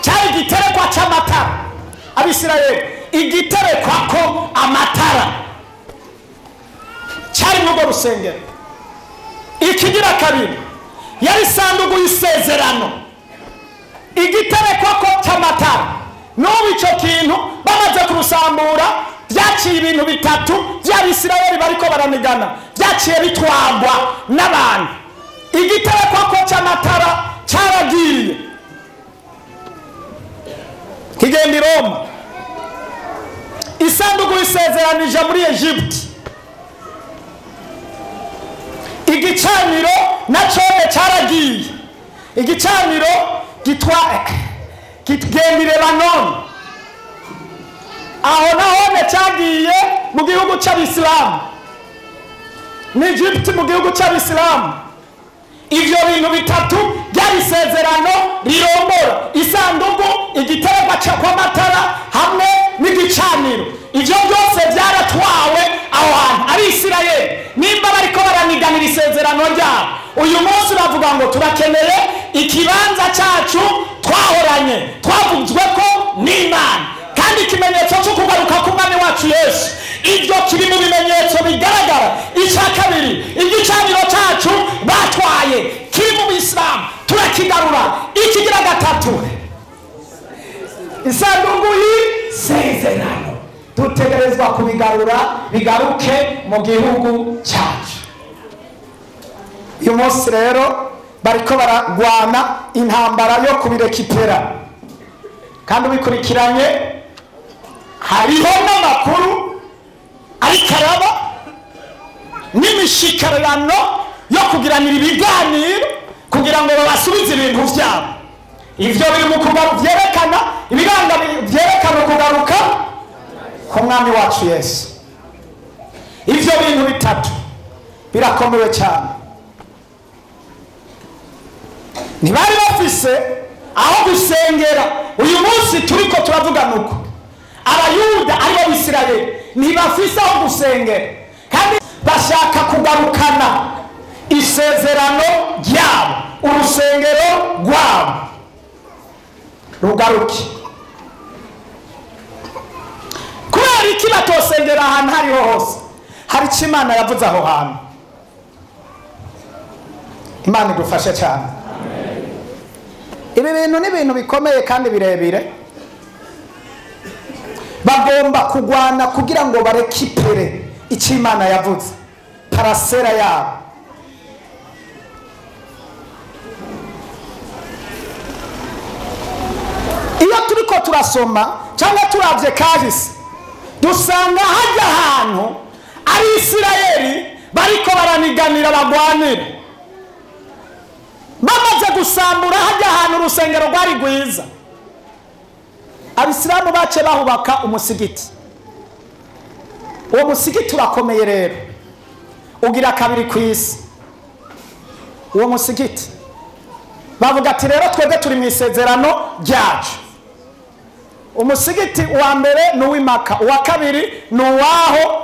cyari igiterekwa cy'amatara. Abisirayeli igiterekwa ko amatara cyari n'ubwo rusengero. Ikigira kabiri yari sanduku y'isezerano, igiterekwa ko cy'amatara. N'ubu icyo kintu bamaze kurusambura, byaciye ibintu bitatu by'Abisirayeli bariko baranigana, byaciye bitwagwa n'abantu. Igiterekwa ko cy'amatara cyaragiye kigenda i Roma. Isanduku isezeranije muri Egypt. Igicaniro nacyo cyaragiye. Igicaniro kigenda i Lebanon. Aho naho cyagiye mu gihugu cy'Abisilamu, ni Egypt mu gihugu cy'Abisilamu. Ivyo bintu bitatu byari isezerano rirombora: isanduku, igiterekwa cy'amatara hamwe n'igicaniro. Ivyo byose byaratwawe aho hantu. Abisirayeli nimba bariko baraniganira isezerano ryabo, uyu munsi bavuga ngo turakeneye ikibanza cyacu twahoranye, twavuzwe ko n'Imana, kandi ikimenyetso cyo kugaruka k'umwami wacu Yesu. Ibyo kiri mu bimenyetso bigaragara. Icya kabiri, igicaniro cyacu batwaye kiri mu Isilamu, turakigarura. Ikigira gatatu, isanduku y'isezerano, dutegerezwa kubigarura bigaruke mu gihugu cyacu. Uyu munsi rero bariko baragwana intambara yo kubirekipera, kandi ubikurikiranye hariho n'amakuru ariko araba n'imishikarano yo kugiranira ibiganiro kugira ngo babasubize ibintu byabo. Ivyo biri mu kugaruka, byerekana ibiranga byerekana kugaruka k'umwami wacu Yesu. Ivyo bintu bitatu birakomeye cyane. Ntibari bafise aho gusengera. Uyu munsi turiko turavuga nuko Abayuda aribo Bisirayeli ntibafise aho gusengera kandi bashaka kugarukana isezerano ryabo, urusengero rwabo rugaruke. Kubera iki batosengera ahantu hariho hose? Hari icyo Imana yavuze aho hantu. Imana idufashe cyane. Ibi bintu ni ibintu bikomeye kandi birebire. Bagomba kugwana kugira ngo barekipere icyo Imana yavuze, parasera yabo. Iyo turiko turasoma cyangwa turavye kahise, dusanga hajya ahantu ari Isirayeli bariko baraniganira bagwanira. Bamaze gusambura hajya ahantu urusengero rwari rwiza, Abisilamu bace bahubaka umusigiti. Uwo musigiti urakomeye rero, ugira kabiri ku isi. Uwo musigiti bavuga ati rero twebwe turi mu isezerano ryacu. Umusigiti wa mbere ni uw'Imaka, uwa kabiri ni uwaho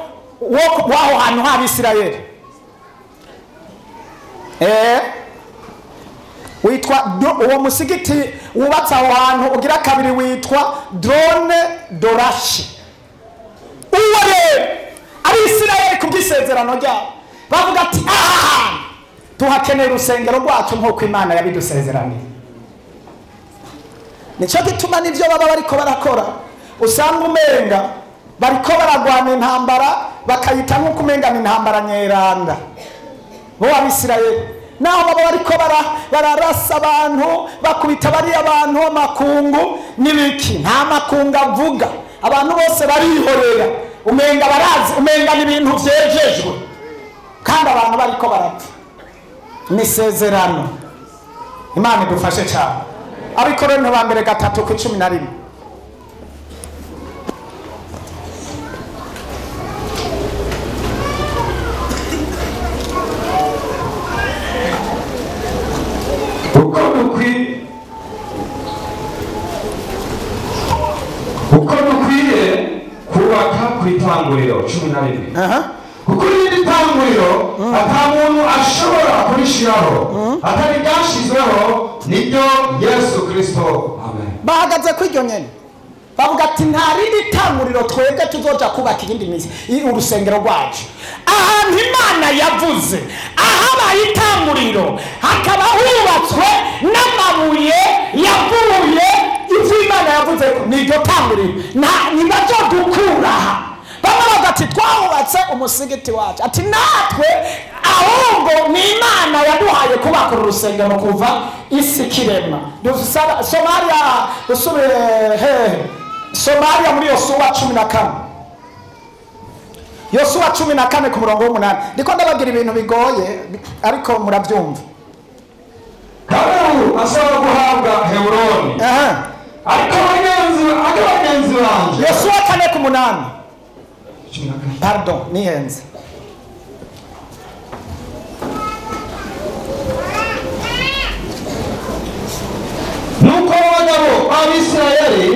hantu h'Abisirayeli. Witwa uwo musigiti wubatse aho hantu ugira kabiri witwa Drone Dorashi. Uwo rero Abisirayeli kubw'isezerano ryabo bavuga ati aha tuhakeneye urusengero rwacu nk'uko Imana yabidusezeraniye. Nico gituma nivyo baba bariko barakora, usanga umenga bariko baragwana intambara bakayita nk'uko umenga ni intambara nyeranda. Bo Abisirayeli naho baba bariko bararasa abantu bakubita bari abantu amakungu n'ibiki, nta makungu avuga, abantu bose barihorera, umenga barazi, umenga ni ibintu vyejejwe kandi abantu bariko barapfa. Nisezerano. Imana idufashe cyane. Abikorintho ba mbere 3:11. uko dukwiye kubaka ku itanguriro 11. Kuko iri tanguriro ata muntu ashobora kurishiraho atari ryashizweho niryo Yesu Kristo. Amen. Bahagaze kw'iryo nyene bavuga ati nta rindi tanguriro twebwe tuzoja kubaka irindi mizi urusengero rwacu. Ahantu Imana yavuze ahabaye itanguriro hakaba hubatswe n'amabuye yavuye ivyo Imana yavuze niryo tanguriro, ntibazodukura aha. Bamwe bavuga ati twahubatse umusigiti wacu, ati natwe ahubwo ni Imana yaduhaye kubaka urusengero kuva isi kirema. Somalia Somalia muri Yosuwa 14. Yosuwa 14 ku murongo w'8. Ndiko ndabagira ibintu bigoye ariko murabyumva. Kalebu asaba guhabwa Heburoni. Ariko abagenzi banje. Yosuwa 4:8. Pardon, nihenze. Nuko abagabo b'Abisirayeli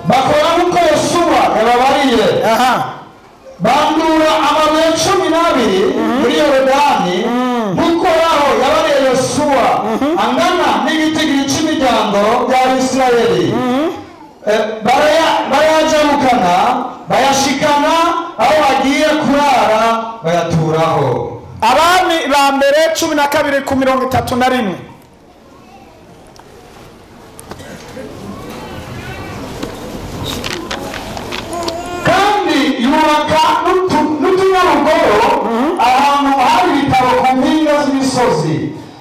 bakora nuko Yosuwa yababariye. Bandura amabuye 12 muri Yorodani nuko aho yabariye Yosuwa angana n'igitigiri cy'imiryango y'Abisirayeli. Barayajamukana bayashikana aho bagiye kurara bayaturaho. Abami ba mbere 12 ku 31. Kandi yubaka n'utunyarugoro ahantu hari ibitabo ku mpinga z'imisozi,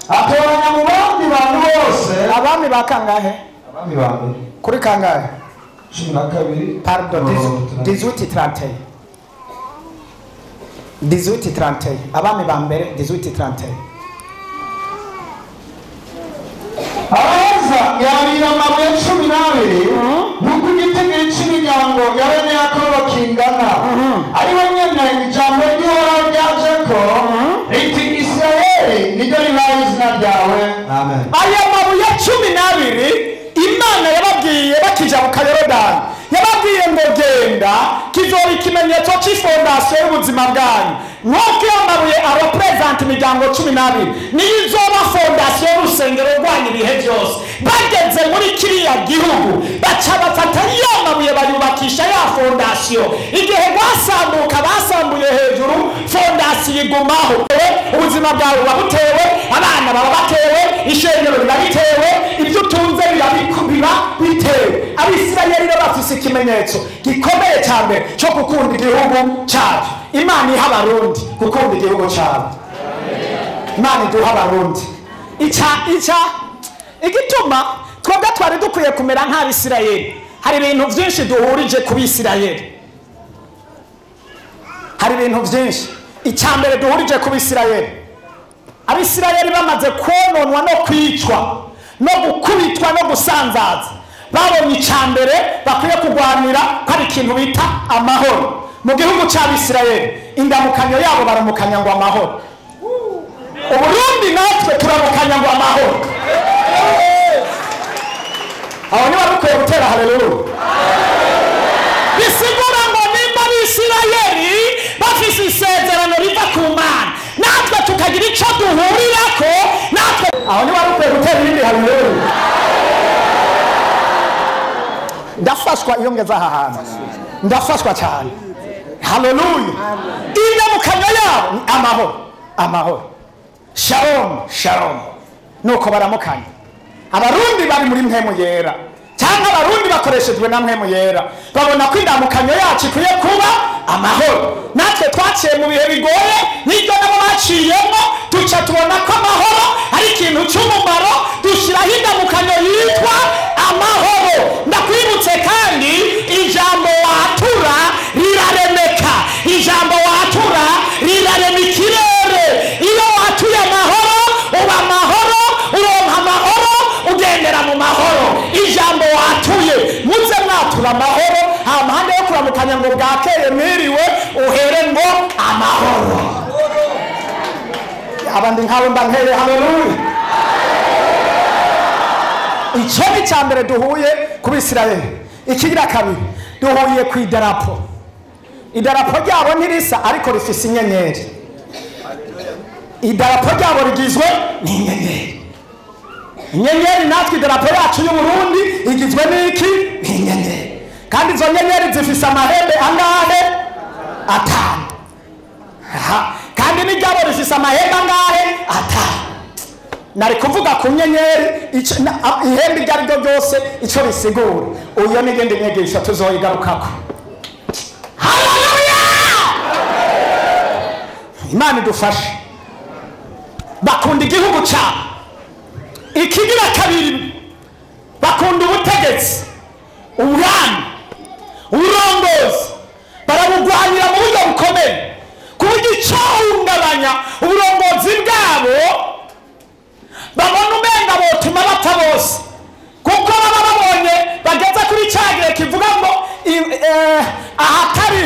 atoranya mu bandi bantu bose. Abami bakangahe? Abami ba mbere kuri kangahe? 12. Pardon, 18:31. 18:31. Abami ba mbere 18:31. Abaza yabira amabuye 12 nuko igitegeko cy'imiryango ya bene Yakobo kingana. Ari we nyene ijambo ry'Uhoraho ryaje ko riti Isirayeli niryo ribaye izina ryawe. Amen. Aya mabuye 12 Imana yababwiye bakija mu Yorodani yababwiye ngo genda kizoba ikimenyetso c'ifondasiyo y'ubuzima bwanyu nk'uko iyo mabuye arepresenta imiryango 12 niyo izoba fondasiyo y'urusengero rwanyu ibihe byose. Bageze muri kiriya gihugu baca bafata ya mabuye bayubakisha ya fondasiyo. Igihe rwasambuka basambuye hejuru, fondasiyo igumaho. Ubuzima bwawe buba butewe, abana baba batewe, ishengero riba bitewe, ibyo utunze biba bitewe. Abisirayeli rero bafise ikimenyetso gikomeye cyane cyo gukunda igihugu cyabo. Imana iha abarundi gukunda igihugu cyabo. Imana iduha abarundi igituma twebwe twari dukwiye kumera nk'Abisirayeli. Hari ibintu byinshi duhurije ku Bisirayeli. Hari ibintu byinshi. Icyambere duhurije ku Bisirayeli, Abisirayeli bamaze kononwa no kwicwa no gukubitwa no gusanzaza, babonye icyambere bakwiye kurwanira ko ari ikintu bita amahoro. Mu gihugu cy'Abisirayeli indamukanyo yabo baramukanya ngo amahoro. Uburundi natwe turamukanya ngo amahoro. Aho ni barukwiye gutera haleluya. Bisigura ngo nimba Abisirayeli bafise isezerano riva ku Mana, natwe tukagira icyo duhurirako, natwe aho ni barukwiye gutera irindi haleluya. Ndafashwa iyo ngeze aha hantu, ndafashwa cyane. Haleluya. Indamukanyo yabo ni amahoro, amahoro. Shalom, shalom. Nuko baramukanya. Abarundi bari muri mpemu yera, cyangwa abarundi bakoreshejwe na mpemu yera, babona ko indamukanyo yacu ikwiye kuba amahoro. Natwe twaciye mu bihe bigoye n'ibyo nabo baciyemo, duca tubona ko amahoro ari ikintu cy'umumaro, dushyiraho indamukanyo yitwa amahoro. Ndakwibutse kandi ijambo watura riraremeka, ijambo watura rirarema ikirere. Iyo watuye amahoro uba amahoro, uronka amahoro, ugendera mu mahoro. Ijambo watuye muze mwatura amahoro, amahande yo kuramukanya ngo bwakeye mwiriwe uhere ngo amahoro. Abandi nkawe mbankere haleluya. Icyo ni cyambere duhuye ku Bisirayeli. Ikigira kabiri duhuye ku idarapo. Idarapo ryabo ntirisa ariko rifise inyenyeri. Idarapo ryabo rigizwe n'inyenyeri. Inyenyeri natwe idarapo yacu y'u Burundi igizwe n'iki? N'inyenyeri. Kandi izo nyenyeri zifise amahembe angahe? 5. Kandi n'iryabo rifise amahembe angahe? 5. Nari kuvuga ku nyenyeri ihembe iryo ariryo ryose icyo risigura. Uyo n'igende nyegesha tuzoyigarukako. Haleluya! Imana idufashe. Bakunda igihugu cyabo. Ikigira kabiri bakunda ubutegetsi, ubwami, uburongozi. Barabugwanira mu buryo bukomeye ku buryo icyahungabanya uburongozi bwabo babona umenga botuma bapfa bose, kuko baba babonye bageze kuri cyagire kivuga ngo ahatari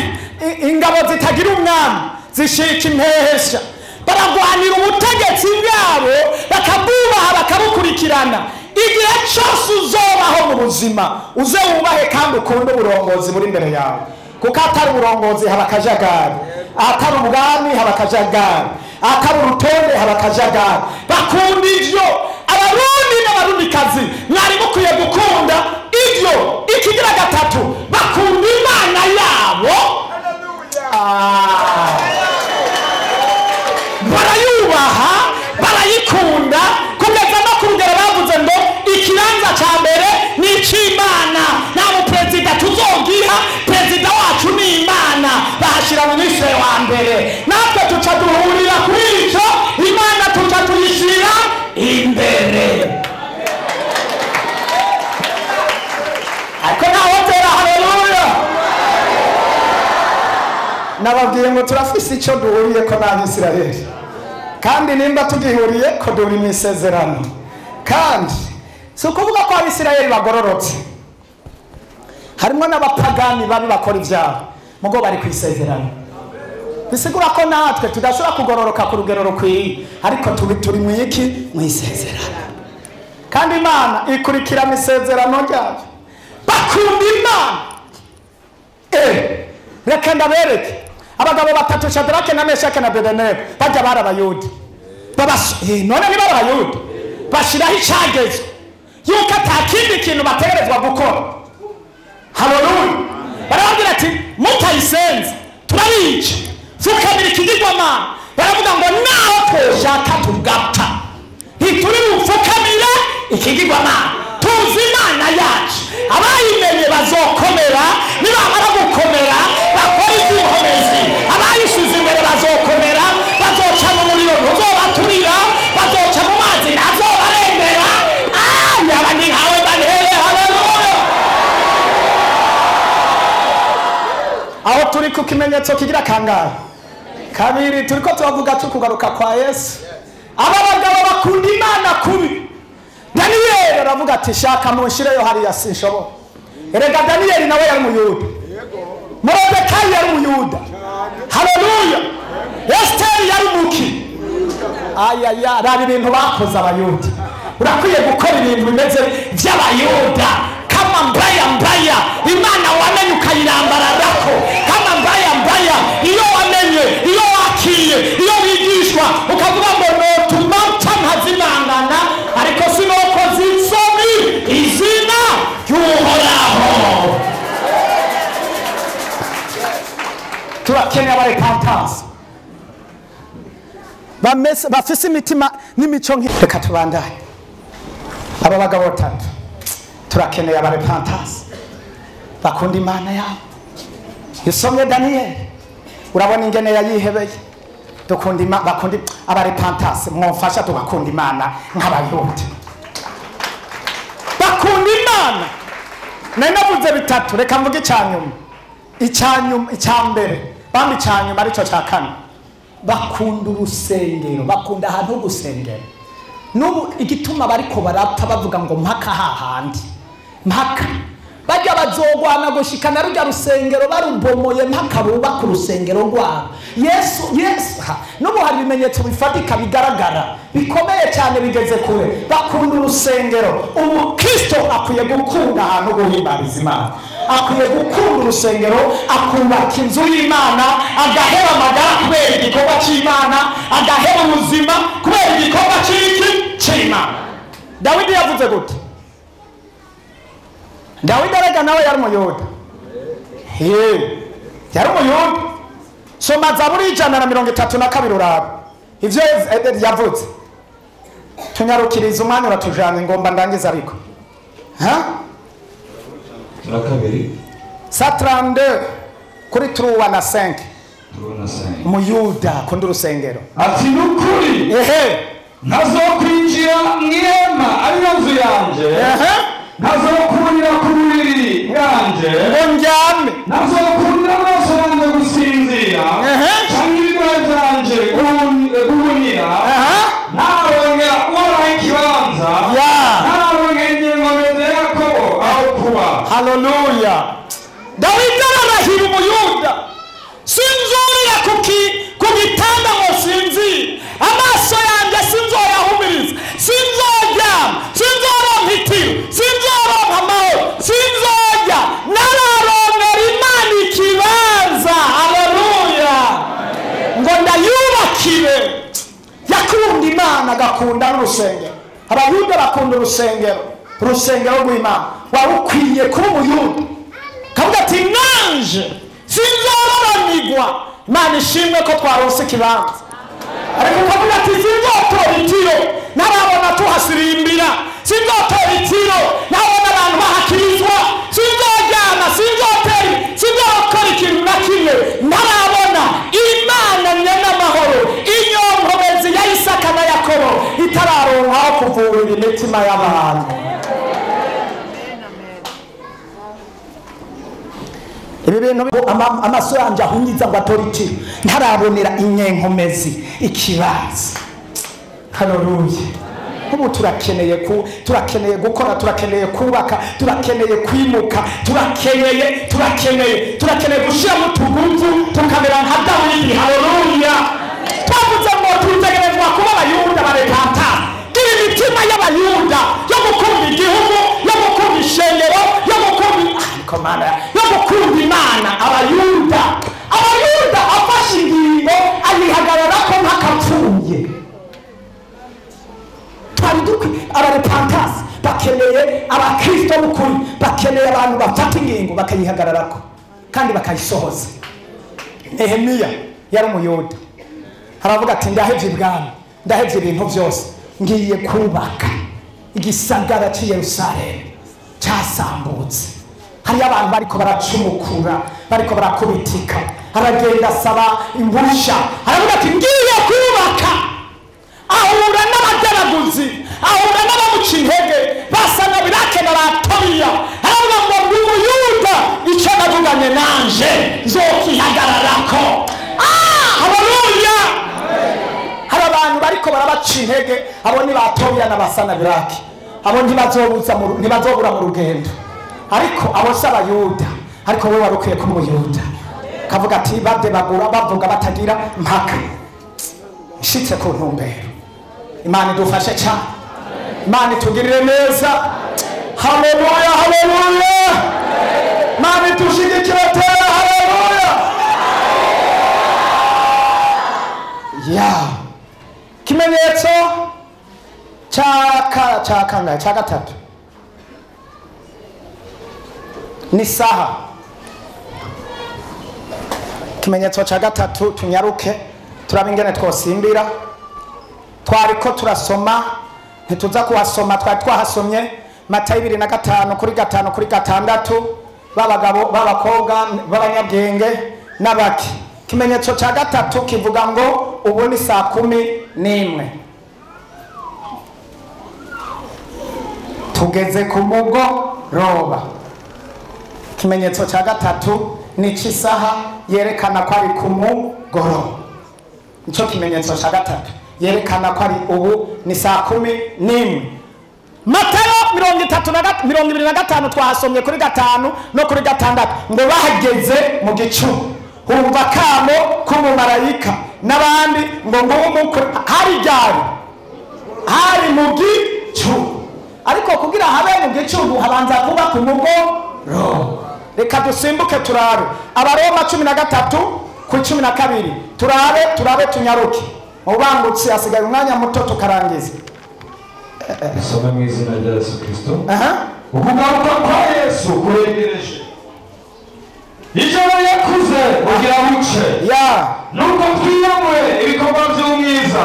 ingabo zitagira umwami zishika impehesha. Baragwanira ubutegetsi bwabo, bakabubaha, bakabukurikirana. Igihe cyose uzobaho mu buzima uze wubahe kandi ukunde uburongozi buri imbere yawe, kuko atari uburongozi haba akajagari, atari ubwami haba akajagari, atari urutonde haba akajagari. Bakunda ivyo. Abarundi n'abarundikazi mwari mukwiye gukunda ivyo. Ikigira gatatu bakunda Imana yabo. Barayubaha, barayikunda, kugeza no ku rugero bavuze ngo ikibanza cya mbere ni icy'Imana. Nta muperezida tuzogiha, perezida wacu ni Imana. Bahashyira minisitiri wa mbere. Natwe tuca duhurira kuri icyo, Imana tuca tuyishyira imbere. Ariko ntawe tera haleluya. Nababwiye ngo turafise icyo duhuriye ko n'Abisirayeli, kandi nimba tugihuriye ko duhuri mu isezerano. Kandi si ukuvuga ko Abisirayeli bagororotse, harimo n'abapagani babi bakora ibyabo, mugo bari ku isezerano. Bisigura ko natwe tudashobora kugororoka ku rugero rukwiye, ariko turi mu iki? Mu isezerano. Kandi Imana ikurikirana isezerano ryayo. Bakunda Imana reka ndabereke abagabo batatu Shadrake na Meshake na Abedenego bajya bari abayuda none niba abayuda bashiraho icyagezo yuko atakindi kintu bategerezwa gukora. Haleluya. Barabwira ati mutayisenze turabica fukamira ikigirwamana. Baravuga ngo naho twoshaka tugapfa ntituri bupfukamira ikigirwamana, tuzi Imana yacu. Abayimenye bazokomera, nibamara gukomera bakora iby'inkomezi. Abayishize imbere bazokomera, bazoca mu muriro ntuzobaturira, bazoca mu mazi ntazobarembera. Yaba ni nkawe bantere. Haleluya. Aho turi ku kimenyetso kigira kangahe? Kabiri. Turiko turavuga cyo kugaruka kwa Yesu. Aba bagabo bakunda Imana kubi. Daniyeli aravuga ati shaka munshireyo hariya sinshobora. Erega Daniyeli nawe yari Umuyuda, Morodekayi yari Umuyuda. Haleluya. Esiteri yari umuki. Ayaya, rari ibintu bakoze abayuda. Urakwiye gukora ibintu bimeze by'abayuda. Kama mbaya Imana wamenye ukayirambararako. Kama mbaya iyo wamenye, iyo wakiye, iyo wigishwa ukavuga ngo no tumata ntazimangana ariko sinoko zitsomi izina y'Uhoraho. Turakeneye abarepentance bafise imitima n'imico nk'iyo. Reka tubandanye. Aba bagabo batatu turakeneye abarepentance bakunda Imana yabo. Isomye Daniyeli urabona ingene yayihebeye. Bakunda abarepentance mwofasha tugakunda Imana nk'abayuda. Bakunda Imana. Navuze bitatu, reka mvuge icyanyuma. Icyambere bambi icyanyuma aricyo cya kane. Bakunda urusengero, bakunda ahantu ho gusengera. Nubu igituma bariko barapfa bavuga ngo mpaka hahandi mpaka bajya bazogwana gushikana rujya rusengero barubomoye mpaka bubaka urusengero rwabo. Yesu nubu hari ibimenyetso bifatika bigaragara bikomeye cyane bigeze kure. Bakunda urusengero. Kristo akwiye gukunda ahantu guhimbariza Imana, akwiye gukunda urusengero, akubaka inzu y'Imana, agahera amagara kubera igikorwa cy'Imana, agahera ubuzima kubera igikorwa cy'Imana. Dawidi yavuze gute? Dawidi arega nawe yari Umuyuda. Yari Umuyuda. Soma Zaburi 132 uraba ivyo yavuze. Tunyarukiriza umwanya uratujana ngomba ndangiza ariko. Kabiri. Satrande kuri 3:5. Umuyuda akunda urusengero. Ati nukuri. Nazokwinjira mwema ari nzu yanje. Nazokurira ku buriri bwanje ndyame. Nazokurira amaso yanjye gusinzira. Cyangwa ibirwaye byanje guhunira. Narongera uwaraho ikibanza. Narongera ingombe ya Yakobo aho kuba. Haleluya. Dawidi ararahira Umuyuda. Sinzorira ku gitanda ngo sinzi. Amaso yanjye sinzoyahumiriza. Sinzoryama. Sinzoronka itiro. Sinzoronka amahoro. Sinzojya. Nararongera Imana ikibanza. Haleluya. Ngo ndayubakire. Yakunda Imana agakunda n'urusengero. Abayuda bakunda urusengero. Urusengero rw'Imana. Wari ukwiye kuba Umuyuda. Kavuga ati nanje sinzororanirwa. Imana ishimwe ko twaronse ikibanza. Ariko kavuga ati sinzotora itiro narabona tuhasirimbira. Sinzotora itiro nabona abantu bahakirizwa. Sinzojyana, sinzokora ikintu na kimwe narabona Imana n'amahoro inyonkomezi ya Isaka na Yakobo itararonka aho kuvurira imitima y'abantu. Ibi bintu amaso yanjye ahunyiza ngo atore itiro ntarabonera inyenkomezi ikibanza. Haleluya. Ubu turakeneye gukora, turakeneye kubaka, turakeneye kwimuka, turakeneye gushira mu tugunzu tukamera nka Dawidi. Haleluya. Twavuze ngo tutegerezwa kuba abayuda barepanta. Gira imitima y'abayuda yo gukunda igihugu, yo gukunda ishengero, yo gukunda Imana. imana abayuda afashe ingingo ayihagararako nk'akapfuye. twari dukwiye abarepantasi bakeneye abakristo b'ukuri, bakeneye abantu bafata ingingo bakayihagararako kandi bakayisohoza. Nehemiya yari umuyuda, haravuga ati ndahevye ibwami, ndahevye ibintu byose, ngiye kubaka igisagara cy'i Yerusalemu cyasambutse. Hari abantu bariko baracumukura, bariko barakubitika, aragenda asaba impusha, aravuga ati ngiye kubaka. Ahura n'abageraguzi, ahura n'abamuca intege, basana Birake na Tobiya, aravuga ngo ndi umuyuda, icyo navuganye nanje nzokihagararako. Haleluya! Hari abantu bariko barabaca intege, abo ni ba Tobiya na basana Birake, abo ntibazobura mu rugendo. Ariko abo si abayuda, ariko wowe wari ukwiye kuba umuyuda, kavuga ati badebagura bavuga batagira mpaka, nshitse ku ntumbero. Imana idufashe cyane, Imana itugirire neza. Haleluya, haleluya, Imana itushigikire tera. Haleluya. Kimenyetso cya gatatu ni saha. Kimenyetso cya gatatu, tunyaruke turabe ingene twosimbira. Twariko turasoma, ntituza kuhasoma, twari twahasomye Matayo 2:5 kuri 5 kuri 6, babagabo babakobwa b'abanyabwenge n'abaki. Kimenyetso cya gatatu kivuga ngo ubu ni 11:00, tugeze ku mugoroba. Kimenyetso cya gatatu ni cy'isaha yerekana ko ari ku mugoroba. Nicyo kimenyetso cya gatatu yerekana ko ari ubu ni 11:00. Matayo 25 twahasomye kuri 5 no kuri 6 ngo bahageze mu gicu, humva kamo k'umumarayika n'abandi ngo ngumukwe. Hari ryari? Hari mu gicu, ariko kugira habe mu gicu habanza kuba ku mugoroba. Reka dusimbuke turabe Abaroma 13:12, turabe tunyaruke. Mubangutse asigaye umwanya muto tukarangiza. Soma mu izina rya Yesu Kristo. Ukugaruka kwa Yesu kuregereje, ijoro yakuze ugira buce, nuko twiyamure ibikorwa by'umwiza,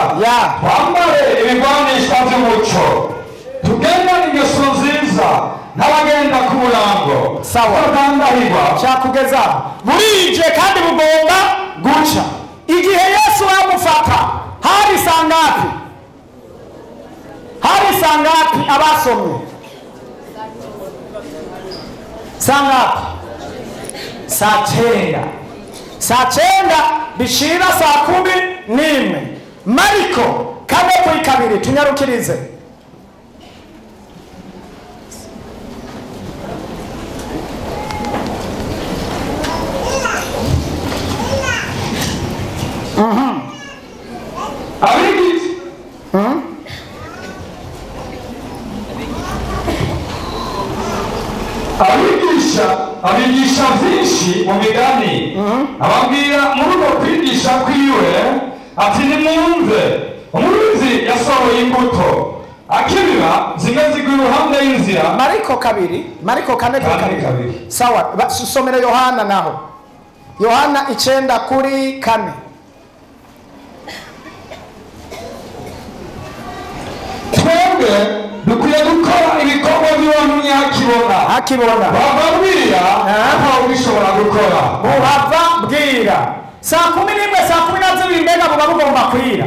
twambare ibigwanisha by'umuco, tugendane ingeso nziza n'abagenda ku murango. Sawa, cyakugeza burije kandi bugomba guca. Igihe Yesu amufata hari sangapi? Hari sangapi abasomye? Sangapi? Saa 9. Saa 9 bishira saa 11. Mariko 4:2 tunyarukirize. abigisha byinshi mu migani, ababwira muri uko kwigisha kwiwe ati nimwumve, umurinzi yasohoye imbuto, akibiba zimwe zigwa iruhande y'inzira. Mariko 4:2. Sawa, somera Yohana naho. Yohana 9:4. Twebwe dukwiye gukora ibikorwa by'uwantumye akibona. Bababwira ntaho bishobora gukora. Bababwira. Saa 11 saa 12 mbega buba bugomba kwira.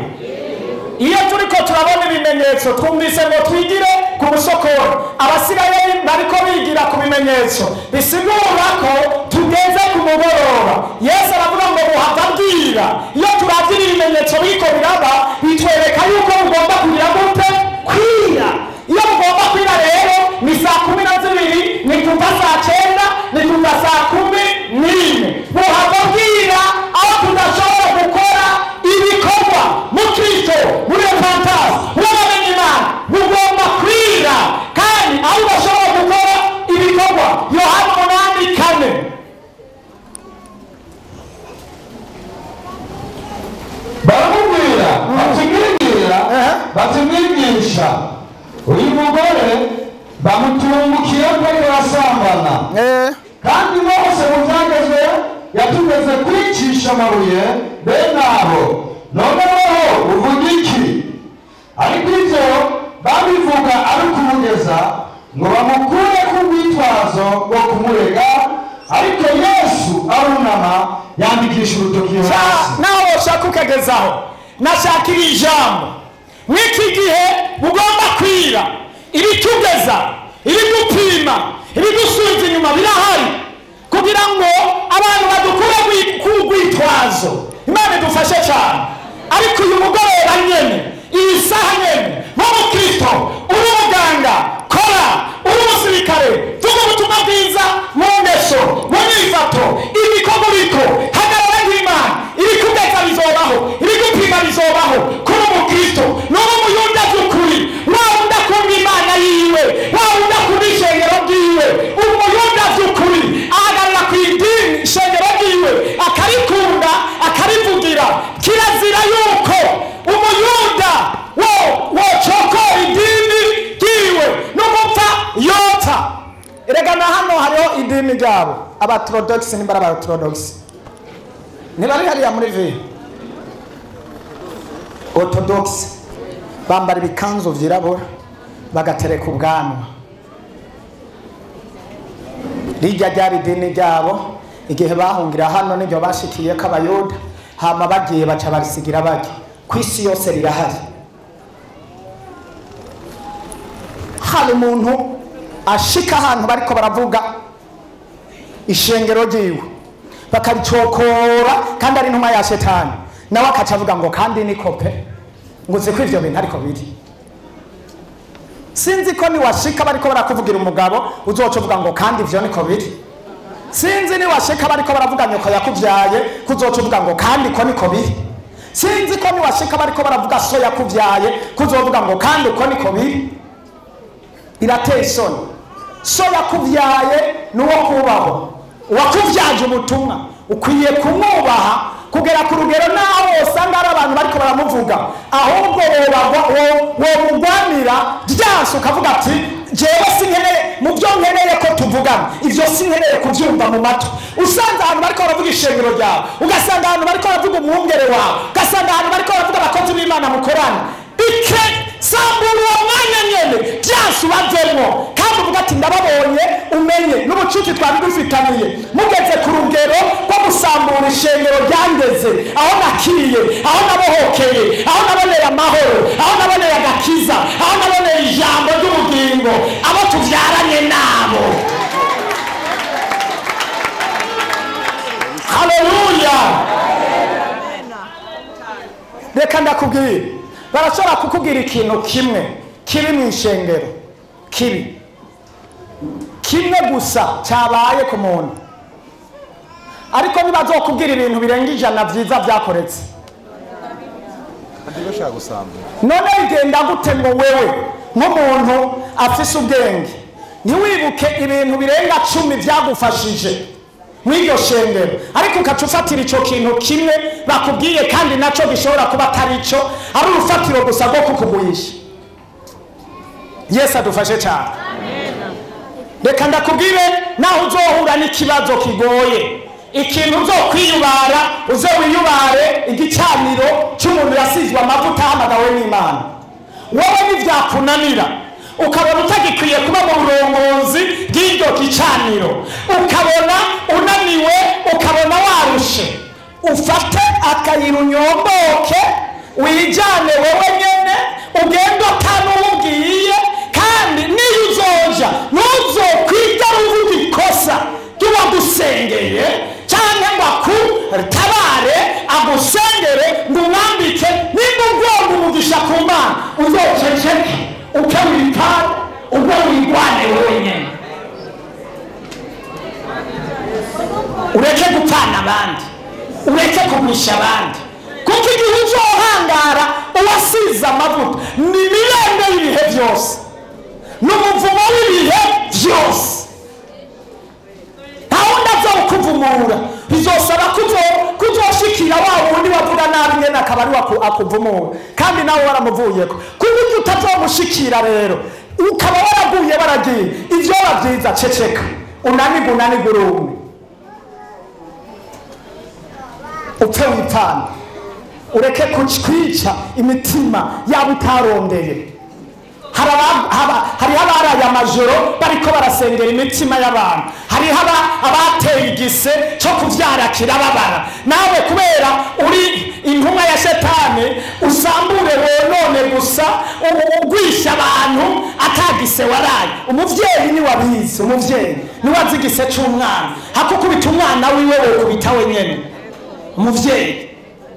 Iyo turiko turabona ibimenyetso twumvise ngo twigire ku musokoro, Abasirayeli bariko bigira ku bimenyetso, bisigura ko tugeze ku mugoroba. Yesu aravuga ngo buhababwira. Iyo turavye ibimenyetso biko biraba, bitwereka yuko ugomba kugira gute kwira. Iyo ugomba kwira rero ni saa 12, ni kuva saa 9, ni kuva saa 11. Buhababwira aho tudashobora gukora ibikorwa mu Kristo, muri repentance, urabamenye Imana, bugomba kwira. Kandi aho udashobora gukora ibikorwa, Yohana 8:4 bamutungukiye ko arasambana kandi Mose mu byagezwe yatugeze kwicisha amabuye bene abo noneho uvuga iki ariko ibyo babivuga ari kumugeza ngo bamukure ku rwitwazo rwo kumurega ariko Yesu arunama yandikisha urutoki hasi naho ushaka ukagezaho nashakira ijambo mw'iki gihe mugomba kwira ibitugeza ibidupima ibidusubiza inyuma birahari kugira ngo abantu badukure ku rwitwazo. Imana idufashe cyane. Ariko uyu mugoroba nyene iyi saha nyene nk'umukristo uri umuganga kora uri umusirikare tuga ubutumwa bwiza mu ngeso mu myifato ibikorwa uriko hagarara nk'Imana ibikugeza bizobaho ibigupima bizobaho kuri umukristo n'ubu umuyuda by'ukuri wawunda kumva Imana yiwe wawunda kumva ishengero ryiwe umuyuda by'ukuri ahagarara ku idini ishengero ryiwe akarikunda akarivugira kirazira yuko umuyuda wocokora idini ryiwe n'umupfa yota. Erega na hano hariho idini ryabo abaorthodox nimbara abaorthodox ntibari hariya muri ve orthodox bambara ibikanzu vyirabura bagatereka ubwanwa. Rijya ryari idini ryabo igihe bahungira hano n'ibyo bashikiye ko abayuda hama bagiye baca barisigira bake ku isi yose rirahari. Hari umuntu ashika ahantu bariko baravuga ishengero ryiwe bakaricokora kandi ari intumwa ya Shetani nawe akaca avuga ngo kandi niko pe ngo uzi ko ivyo bintu ariko biri. Sinzi ko ni washika bariko barakuvugira umugabo uzoca uvuga ngo kandi ivyo niko biri. Sinzi ni washika bariko baravuga nyoko yakuvyaye kuzoca uvuga ngo kandi ko niko biri. Sinzi ko ni washika bariko baravuga so yakuvyaye kuzovuga ngo kandi ko niko biri. Irateye isoni. So yakuvyaye nuwo kubaho wakuvyaje ubutumwa ukwiye kumwubaha kugera ku rugero naho usanga ari abantu bariko baramuvuga ahubwo wo mugwanira ryanse ukavuga ati jewe sinkeneye mu byo nkeneye ko tuvugana ivyo sinkeneye kuvyumva mu matwi. Usanze abantu bariko baravuga ishengero ryawe ugasanga abantu bariko baravuga umwungere wawe ugasanga abantu bariko baravuga abakozi b'Imana mukorana ike sambura uwo mwanya nyene byanse ubavemwo kandi uvuga ati ndababonye umenye n'ubucuti twari dufitaniye mugeze ku rugero rwo gusambura ishengero ryangeze aho nakiriye aho nabohokeye aho naboneye amahoro aho naboneye agakiza aho naboneye ijambo ry'ubugingo abo tuvyaranye nabo. Haleluya. Reka ndakubwira barashobora kukubwira ikintu kimwe kiri mu ishengero kimwe gusa cyabaye ku muntu ariko ntibazokubwira ibintu birenga 100 byiza byakoretse. None igenda gute ngo wewe nk'umuntu afise ubwenge ntiwibuke ibintu birenga 10 byagufashije mw'iryo shengero ariko ukaca ufatira ico kintu kimwe bakubwiye kandi naco gishobora kuba atari ico ari urufatiro gusa rwo kukugurisha. Yesu adufashe cyane. Reka ndakubwire naho uzohura n'ikibazo kigoye ikintu uzokwiyubara uze wiyubare igicaniro cy'umuntu yasizwe amavuta ahamagawe n'Imana. Wowe nivyakunanira ukabona utagikwiye kuba mu burongozi bw'iryo gicaniro ukabona unaniwe ukabona warushe ufate akayira unyomboke wijane wewe nyene ugenda utanuwubwiye kandi niyo uzoja ntuzokwita uvuga ikosa ry'uwagusengeye cyangwa ngo akutabare agusengere ngo umwambike nimba ugomba umugisha ku Mana uzoceceke ukawitara ubwo wigwane wenyine ureke gupfana abandi ureke kugurisha abandi kuko igihe uzohangara uwasize amavuta ni mirembe y'ibihe byose n'umuvumo w'ibihe byose ntawundi azawukuvumura bizosaba kuzoshikira wa wundi wavuga nabi nyene akaba ari akuvumura kandi nawe waramuvuyeko kuburyo utazomushikira rero ukaba waraguye baragiye ivyo bavyiza ceceka unanigwa urumwe upfe wipfana ureke kwica imitima yabo utarondeye. hariho abaraye amajoro bariko barasengera imitima y'abantu, hariho abateye igise cyo kuvyara kirababara. nawe kubera uri intumwa ya shetani usambure wonone gusa ugwisha abantu atagise waraye. umuvyeyi ni wabizi, umuvyeyi ni wazi igise c'umwana hakukubita umwana wiwe wokubita wenyene. umuvyeyi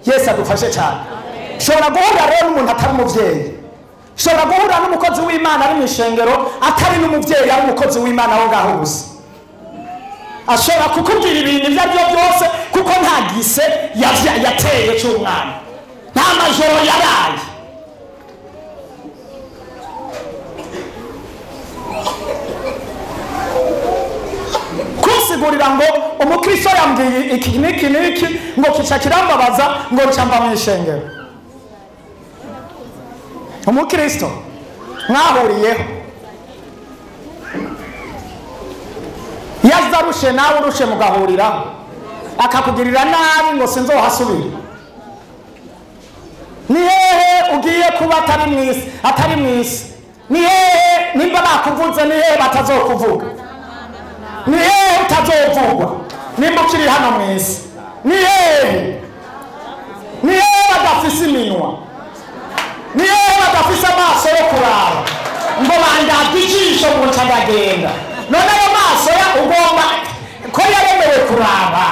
Yesu adufashe cyane. Shobora guhura rero n'umuntu atari umuvyeyi, shobora guhura n'umukozi w'Imana ari mu ishengero atari n'umuvyeyi ari umukozi w'Imana aho ngaho gusa. ashobora kukubwira ibintu ibyo aribyo byose kuko nta gise yateye cy'umwana, nta majoro yaraye. kusigurira ngo umukristo yambwiye iki n'iki n'iki ngo kica kirambabaza ngo ncamba mu ishengero. umukristo mwahuriyeho yazarushe nawe urushe mugahuriraho akakugirira nabi ngo sinzohasubira. ni hehe ugiye kuba atari mwisi? ni hehe nimba bakuvuze ni hehe batazokuvuga? ni hehe utazovugwa nimba ukiri hano mwisi? ni hehe badafise iminwa? ni hehe badafise amaso yo kuraba ngo bandabwe ijisho ngo ncagagenda? none ayo maso ya ugomba ko yaremewe kuraba.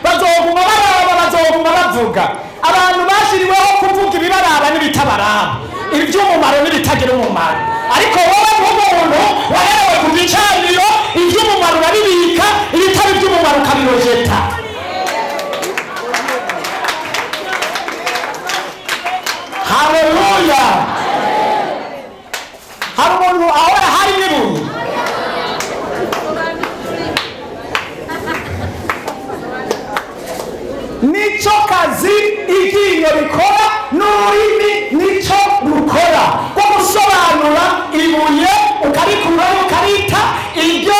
bazoguma baraba, bazoguma bavuga. abantu bashiriweho kuvuga ibibaraba n'ibitabaraba, iby'umumaro n'ibitagira umumaro. ariko wowe nk'umuntu warerewe ku gicaniro iby'umumaro urabibika, ibitari iby'umumaro ukabirojeta. haleluya! hari umuntu ahora hari n'ibuye. nico kazi iryinyo rikora n'ururimi nico rukora, ko gusobanura ibuye ukarikuraho ukarita iryo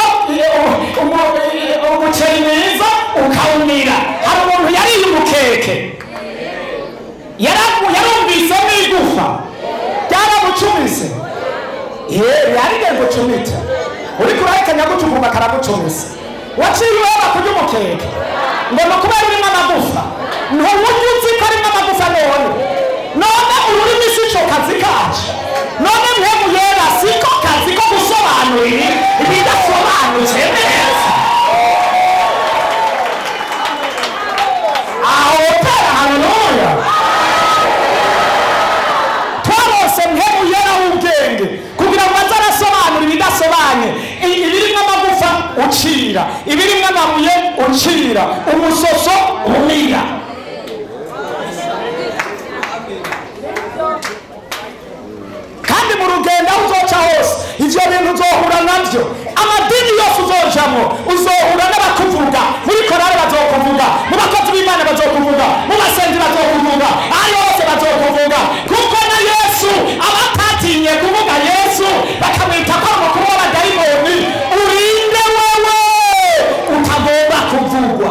umuceri mwiza ukawumira. hari umuntu yariye umukeke yarumvise n'igufa ryaramucumise. yarige gucumita uri kurahekanya gucumuma karagucumise. waciwe bakurya umukeke ngo nukubera urimo amagufa, ntuburyo uzi ko arimo amagufa. none ururimi sico kazi kacu, none mpemu yera siko kazi ko gusobanurira ibidasobanutse neza. aho tera haleluya! twarose mpemu yera w'ubwenge kugira ngo aze arasobanura ibidasobanye. ibirimo amagufa ucira, ibirimo amabuye ucira, umusoso umira. kandi mu rugendo aho uzoca hose ivyo bintu uzohura navyo. amadini yose uzojamwo uzohura n'abakuvuga. muri korali bazokuvuga, mu bakozi b'Imana bazokuvuga, mu basenzi bazokuvuga, ayo hose bazokuvuga. kuko na Yesu abatatinye kuvuga Yesu bakamwita ko mukuru w'abadayimoni. urinde wewe utagomba kuvugwa.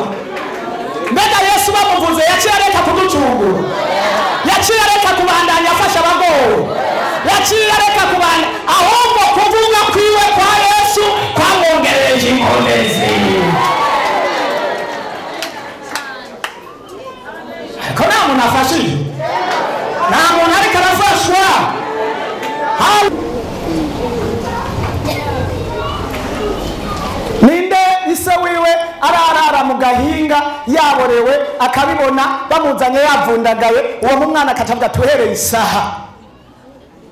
mbega Yesu bamuvuze yaciye areka kuducungura? yaciye areka kubandanya afasha abagowe? yaciye areka kubandanya? ahubwo kuvuga kwiwe kwa Yesu kwamwongereje inkomezi. ko nta muntu afashije, nta muntu ariko arafashwa. ninde ise wiwe ararara mu gahinga yaborewe akabibona bamuzanye yavundagaye, uwo mwana akacavuga tuhereye isaha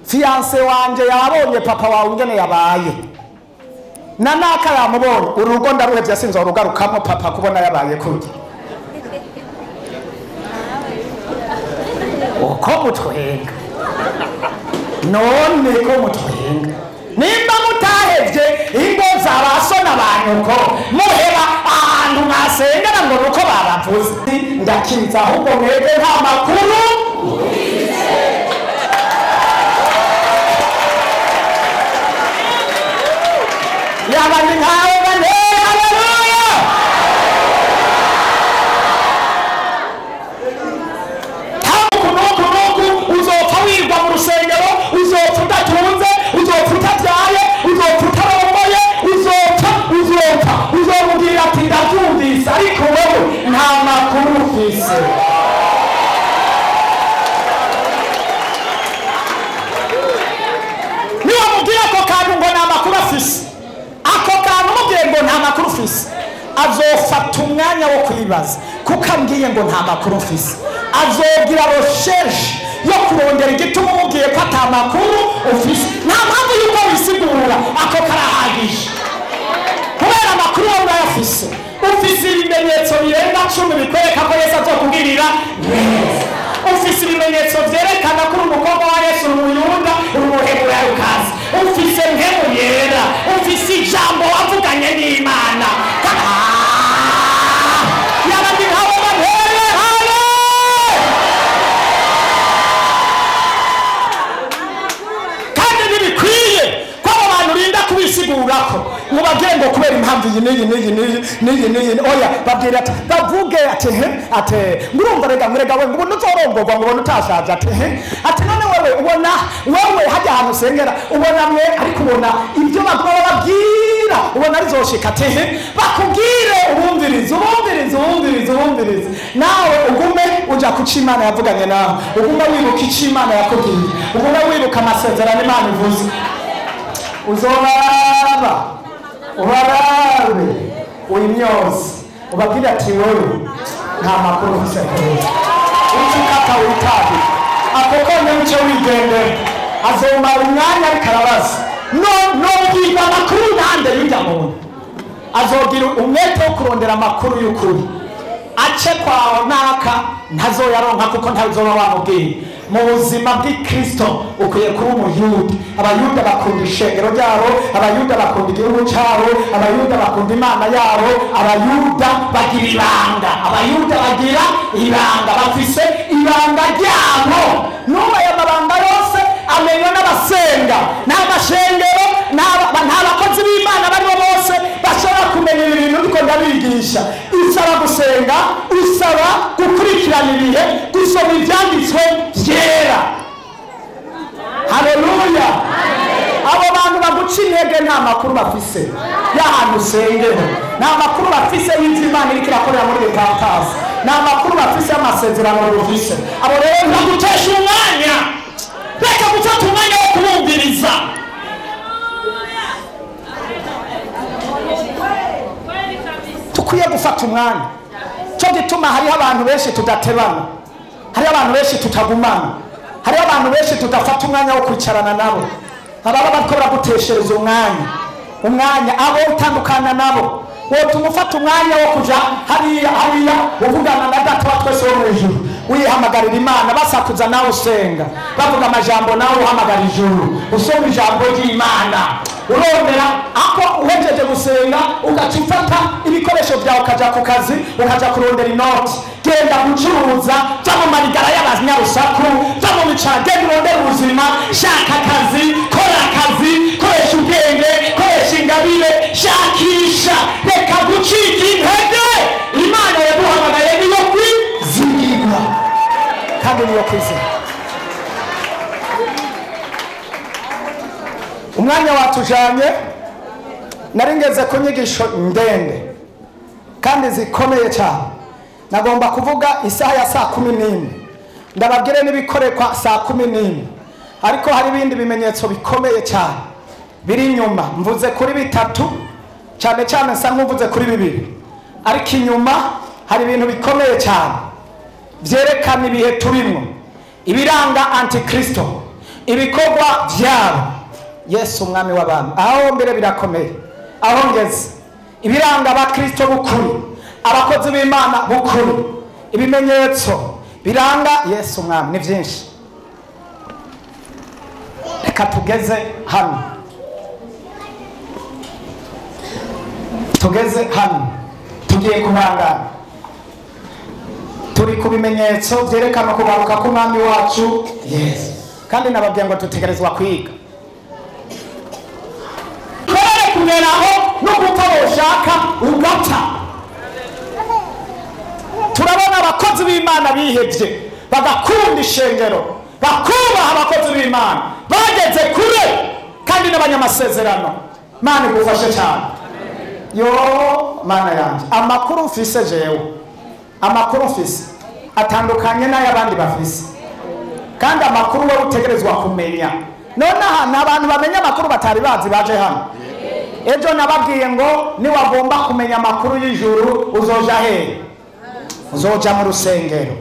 fiyanse wanje yabonye papa wawe ingene yabaye, na naka yamubonye urugo ndaruhevye sinzo rugarukamo papa kubona yabaye kurya. uko mutwenga none ko mutwenga nimba mutahevye ingo z'abasona banyuko muheba ahantu mwasengera ngo nuko babavuze. ndakiza ahubwo mwebwe nta makuru yabandi nkawe bane. Haleluya. Nuku uzopfa wirwa mu rusengero, uzopfa udatunze, uzopfa utabyaye, uzopfa utarongoye, uzomubwira ati ndabyumvise, ariko wowe nta makuru ufise. Niba mubwira ako kantu ngo nta makuru afise, ako kantu mubwire ngo nta makuru ufise, azofata umwanya wo kwibaza kuko ambwiye ngo nta makuru ufise. Azogira recherche yo kurondera igituma umubwiye ko ata makuru ufise. Nta mpamvu yuko wisigura, ako karahagije kubera amakuru wowe urayafise. Ufise ibimenyetso birenga 10 bikwereka ko Yesu azokugirira neza. Ufise ibimenyetso vyerekana ko umukobwa wa Yesu umuyuda umuheburayo kazi. Ufise mpemu yera, ufise ijambo wavuganye n'Imana. Yabandi nkawe bahere. Hale. Kandi ntibikwiye ko abo bantu urinda kubisigurako mubabwire ngo kubera impamvu iyi n'iyi. Oya, babwira ati bavuge ati murumva rega we ngo nuzorongorwa ngo utashaje ati none wewe hajya ahantu usengera ubona mwe ariko ubona ibyo bagomba babwira ubona arizoshika ati bakubwire ubumvirize nawe ugume uja kuca Imana yavuganye nawe, ugume wibuka icyo Imana yakubwiye, ugume wibuka amasezerano Imana ivuze. Uzobaraba ubarabe uyimyoze ubabwira ati wowe nta makuru ufise ukikata witabi akoko n'icyo wigendera. Azomara umwanya ariko arabaza nobwirwa amakuru nande y'ujya muntu. Azogira umwete wo kurondera amakuru y'ukuri, ace kwawe naka ntazoyaronka kuko ntazoba wamubwiye. Mu buzima bw'Ikristo ukwiye kuba umuyuda. Abayuda bakunda ishengero ryabo, abayuda bakunda igihugu cyabo, abayuda bakunda Imana yabo, abayuda bagira ibanga, bafise ibanga ryabo. Numa ya mabanga yose amenywa n'abasenga, n'amashengero, n'abakozi b'Imana baribo bose bashobora kumenya ibintu ndiko ndabigisha. Usaba gusenga, usaba gukurikirana ibihe, gusoma ibyanditswe byera. Haleluya. Abo bantu baguca intege nta makuru bafise y'ahantu usengera, nta makuru bafise y'ivyo Imana iriko irakorera muri Repentance, nta makuru bafise y'amasezerano bufise. Abo rero ntagutesha umwanya, reka gufata umwanya wo kubumviriza. Tukwiye gufata umwanya. Cyo gituma hariho abantu benshi tudatebana, hariho abantu benshi tutagumana, hariho abantu benshi tudafata umwanya wo kwicarana nabo. Ababa bariko baraguteshereza umwanya abo utandukana nabo. Wotuma ufata umwanya wo kuja hariya uvugana na Data wa twese wo mw'ijuru, wihamagarira Imana, basakuza nawe usenga, bavuga amajambo nawe uhamagara ijuru, usoma ijambo ry'Imana, urondera ako uhejeje gusenga ugaca ufata ibikoresho byawe ukaja ku kazi, ukaja kurondera inoti, genda gucuruza, ja mu marigara y'abanyarusaku, ja mu micara, genda urondera ubuzima, shaka akazi, kora akazi, koresha ubwenge, koresha ingabire, shakisha, reka gucika intege. Imana yaduhamagaye niyo kwizigirwa kandi niyo kwizera. Umwanya watujanye nari ngeze ku nyigisho ndende kandi zikomeye cyane. Nagomba kuvuga isaha ya saa 11, ndababwire n'ibikorekwa saa 11, ariko hari ibindi bimenyetso bikomeye cyane biri inyuma. Mvuze kuri bitatu cyane cyane, nsa nk'uvuze kuri bibiri, ariko inyuma hari ibintu bikomeye cyane byerekana ibihe turimo, ibiranga Antikristo, ibikorwa byabo Yesu umwami w'abantu. Aho mbere birakomeye, aho ngeze ibiranga abakristo bukuri, abakozi b'Imana bukuri, ibimenyetso biranga Yesu umwami ni byinshi. Reka tugeze hano, tugiye kubangana. Turi ku bimenyetso byerekana kugaruka k'umwami wacu Yesu, kandi nababwiye ngo tutegerezwa kwiga. Kore kumeraho ugapfa. Turabona abakozi b'Imana bihebye bagakunda ishengero, bakubaha abakozi b'Imana, bageze kure kandi n'abanyamasezerano. Mana igufashe cyane. Yo mana yanjye, amakuru mfise jewe, amakuru mfise atandukanye n'ay'abandi bafise, kandi amakuru wowe utegerezwa kumenya. None aha abantu bamenya amakuru batari bazi baje hano. Ejo nababwiye ngo niwagomba kumenya amakuru y'ijuru uzoja he? Uzoja mu rusengero,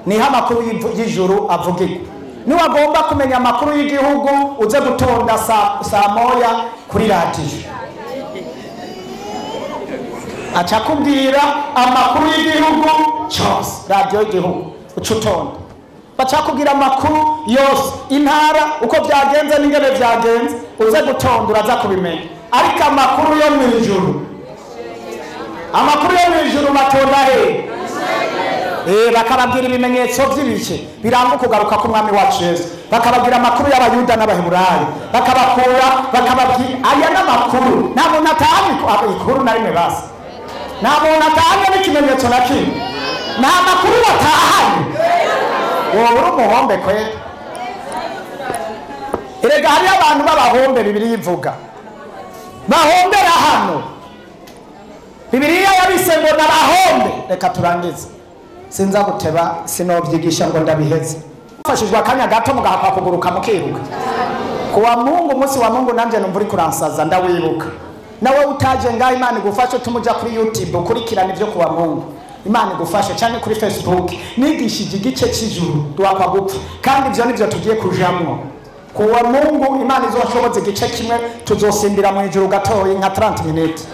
niho amakuru y'ijuru avugirwa. Niwagomba kumenya amakuru y'igihugu uze gutonda saa moya kuri radiyo, aca kubwira amakuru y'igihugu cyose, radiyo y'igihugu uca utonda, baca kubwira amakuru yose, intara uko byagenze n'ingene byagenze, uze gutonda uraza kubimenya. Ariko amakuru yo mu ijuru, amakuru yo mu ijuru batonda he? Bakababwira ibimenyetso by'ibice biranga kugaruka k'umwami wacu Yesu, bakababwira amakuru y'abayuda n'abaheburayo, bakababwira aya n'amakuru. Nta muntu atahanye ikuru na rimwe basi, nta muntu atahanye n'ikimenyetso na kimwe, nta makuru batahanye. Wowe uri umuhombe kwera. Erega hari abantu b'abahombe Bibiliya ivuga, bahombera hano. Bibiliya yabise ngo n'abahombe. Reka turangize, sinza guteba, sinobyigisha ngo ndabiheze. Fashijwe akanya gato mugahakwa kuguruka mukiruka. Kuwa Mungu, umunsi wa Mungu nanje numva uri kuransaza ndawibuka. Nawe utaje ngaho Imana igufashe tumuja kuri YouTube ukurikirana ibyo kuwa Mungu. Imana igufashe cyane kuri Facebook. Nigishije igice cy'ijuru duhakwa gupfa, kandi ibyo nibyo tugiye kujamwo. Kuwa Mungu Imana izoshoboza igice kimwe, tuzosimbira mu ijuru gatoyi nka 30 minutes.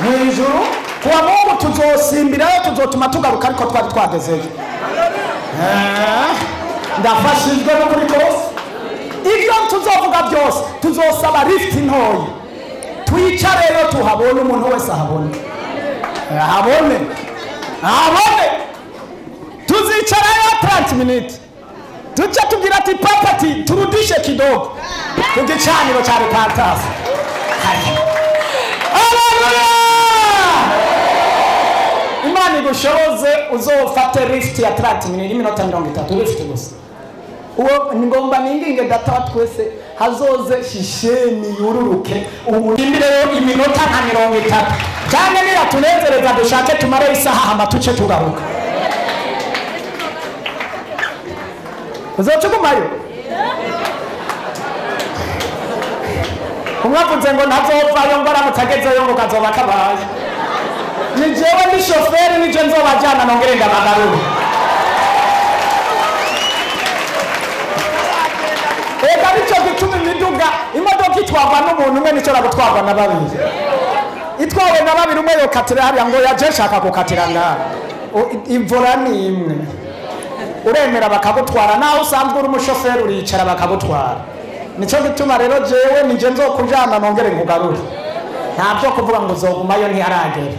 Mu ijuru kuwa Mungu tuzosimbirayo, tuzotuma tugaruka ariko twari twagezeyo. Ndafashijwe no kuri kose. Ibyo tuzovuga byose tuzosaba lift ntoyi, twicareyo tuhabone, umuntu wese ahabone, ahabone. Tuzicharayo 30 minutes, tucha tugira ati papa turudishe kidogo kugichaniro cha repentance. Imana igushoboze uzofate lift ya 30 minutes, iminota 30 lift gusa. Uwo ngomba ninginge data wa twese hazoze shisheni yururuke ubimbireyo iminota nka 30, cyane niya tunezereza dushake tumare isaha hama tuce tugaruka. Uzochukumayo umwavuze ngo ntazovayo ngo aramutsagezeyo ngo kazoba kabaye. Ni jewe ni shoferi, ni je nzobajana nongere ndabagarura. Ega nico gituma imiduga, imodoka itwarwa n'umuntu umwe nico ragutwarwa na babiri. Itwawe na babiri, umwe yokatira hariya ngo yaje shaka gukatira ngaho. Imvura ni imwe. Uremera bakagutwara, naho usanzwe uri umushoferi uricara bakagutwara. Nico gituma rero jewe nije nzokujana nongere nkugarure. Ntabyo kuvuga ngo uzogumayo ntiharagera.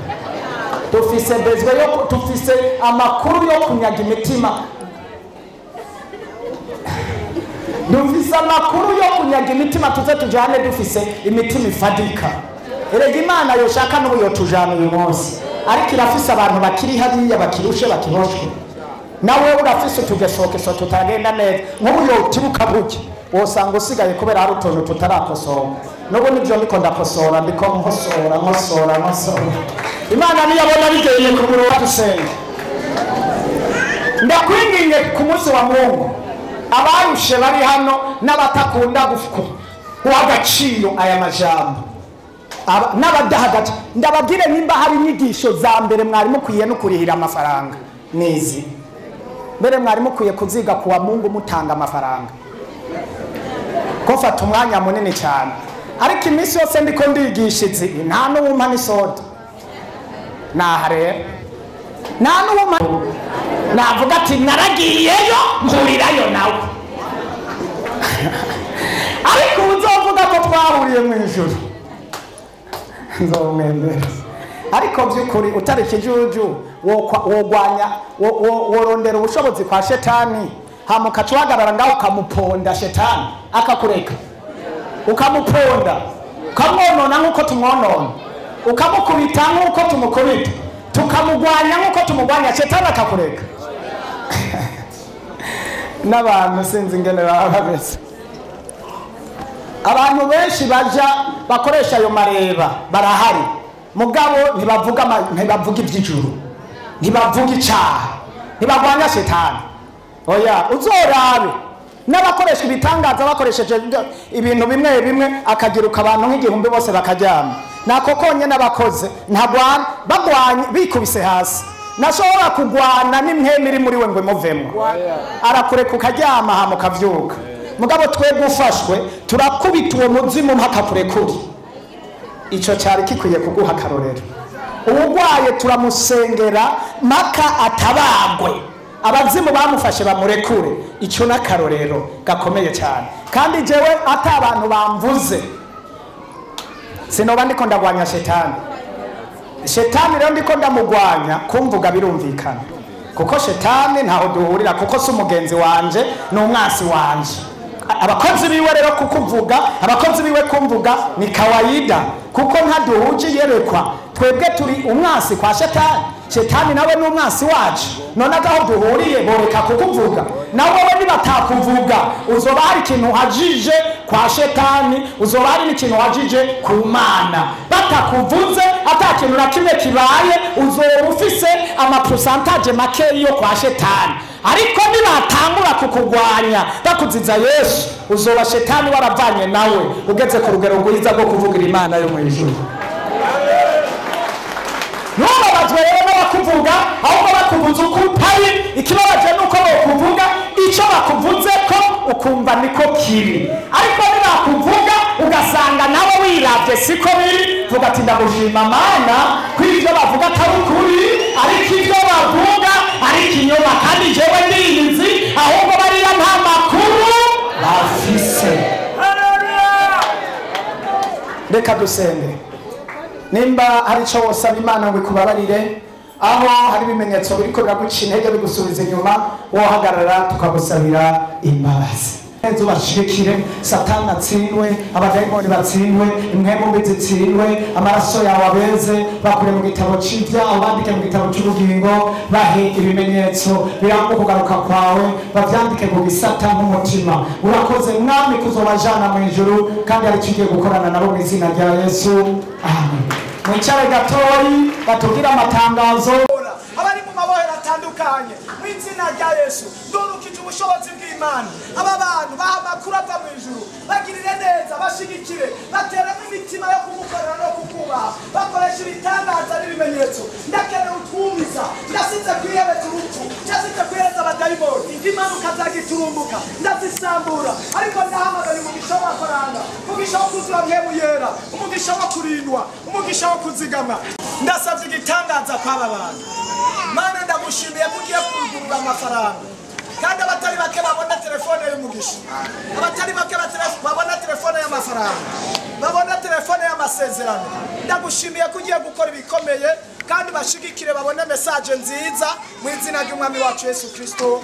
Dufise bezwe yo tufise amakuru yo kunyaga imitima. Dufise amakuru yo kunyaga imitima, tuze tujane dufise imitima ifadika. Erega Imana yoshaka n'ubu yotujana uyu munsi, ariko irafise abantu bakiri hariya bakirushe bakihoshwe. Nawe urafise utugeshokeso tutagenda neza, nk'ubu yotibuka buke wosanga usigaye kubera hari utuntu tutarakosora. N'ubu nibyo ndiko ndakosora, ndiko nkosora. Imana niyabona bigeye ku murongo dusenga. Ndakwinginge ku munsi wa Mungu, abarushe bari hano n'abatakunda guagaciro aya majambo, n'abadahagaje, ndababwire nimba hari inyigisho za mbere mwari mukwiye no kurihira amafaranga nizi. Mbere mwari mukwiye kuziga kuwa Mungu mutanga amafaranga, ko fata umwanya munini cyane. Ariko iminsi yose ndiko ndigisha izi, nta n'uwumpa n'isoda. Naharera nta n'uwumpa, navuga ati naragiyeyo mpurirayo nawe. Ariko uzovuga ko twahuriye mu ijuru, nzomwemera. Ariko by'ukuri utari kijuju wogwanya worondera ubushobozi kwa shetani, hamuka cwagarara ngaho ukamuponda shetani akakureka, ukamuponda ukamwonona nk'uko tumwonona, ukamukubita nk'uko tumukubita, tukamugwanya nk'uko tumugwanya, Shetani akakureka. N'abantu sinzi ingene baba bameze. Abantu benshi baja bakoresha ayo mareba barahari, mugabo ntibavuga iby'ijuru, ntibavuga icaha, ntibagwanya Shetani. Oya, uzorabe n'abakoresha ibitangaza bakoresheje ibintu bimwe bimwe akagiruka abantu nk'igihumbi bose bakaryama. Nako konye n'abakoze ntagwana bagwanye bikubise hasi. Nashobora kugwana n'imhemi iri muri we ngo muvemo, arakureka ukaryama hama ukavyuka. Mugabo twebwe ufashwe turakubita uwo muzimu mpaka kure kuri. Ico cyari kikwiye kuguha akarorero. Ubugwaye turamusengera maka atabagwe, abazimu bamufashe bamurekure. Ico n'akarorero gakomeye cyane. Kandi jewe ata abantu bamvuze sinoba ndiko ndagwanya Shetani. Shetani rero ndiko ndamugwanya kumvuga birumvikana, kuko Shetani ntaho duhurira, kuko si umugenzi wanje n'umwasi wanje. Abakozi biwe rero kukuvuga, abakozi biwe kumvuga ni kawaida, kuko ntaduhuje yerekwa. Twebwe turi umwasi kwa Shetani, Shetani nawe n'umwasi wacu. None agaho duhuriye boreka kukuvuga, nawe we nibatakuvuga uzoba hari ikintu hajije kwa Shetani, uzoba hari n'ikintu hajije ku Mana. Batakuvuze ata kintu na kimwe kibaye, uzoba ufise amapercentage make yo kwa Shetani. Ariko nibatangura kukugwanya bakuziza Yesu, uzoba Shetani waravanye nawe ugeze ku rugero rwiza rwo kuvugira Imana yo mu ijuru. Nubabazwe rero n'abakuvuga, ahubwo bakuvuza uko utari. Ikibabaje nuko bakuvuga icyo bakuvuze ko ukumva niko kiri, ariko nibakuvuga ugasanga nawe wiravye siko biri, vuga ati ndagushima Mana ko ivyo bavuga atari ukuri, ariko ivyo bavuga ari kinyoma, kandi jewe ndiyizi ahubwo barira nta makuru bafise. Reka dusenge. Nimba hari cyo wosaba Imana ngo ikubabarire, aho hari ibimenyetso biriko biraguca intege bigusubiza inyuma, wohagarara tukagusabira imbabazi. Ezo bashikire, Satani atsindwe, abadayimoni batsindwe, impwemu mbi zitsindwe, amaraso yawe abeze, bakure mu gitabo c'ivyaha, bandike mu gitabo c'ubugingo, bahe ibimenyetso biranga kugaruka kwawe, bavyandike mu gisata nk'umutima. Urakoze Mwami kuzobajana mu ijuru, kandi ari kigiye gukorana nabo mu izina rya Yesu. Amen. Mwicare gatoyi batubwira amatangazo. Abari mu mabohero atandukanye mu izina rya Yesu, ndurukije ubushobozi bw'Imana. Aba bantu baha amakuru ava mu ijuru, bagirire neza, bashigikire, batera n'imitima yo kumukorera no kukubaha, bakoresha ibitangaza n'ibimenyetso. Ndakeneye utwumiza, ndasize kwihebeza urupfu, ndasize kwiheza abadayimoni, impanuka zagiturumbuka ndazisambura. Ariko ndahamagara umugisha w'amafaranga, umugisha wo kuzura mpemu yera, umugisha wo kurindwa, umugisha wo kuzigama. Ndasavye igitangaza kw'aba bantu. Mana ndagushimiye kugiye kugurura amafaranga, kandi abatari bake babona telefone y'umugisha, abatari bake babona telefone y'amafaranga, babona telefone y'amasezerano. Ndagushimiye kugiye gukora ibikomeye, kandi bashigikire babone message nziza mu izina ry'Umwami wacu Yesu Kristo.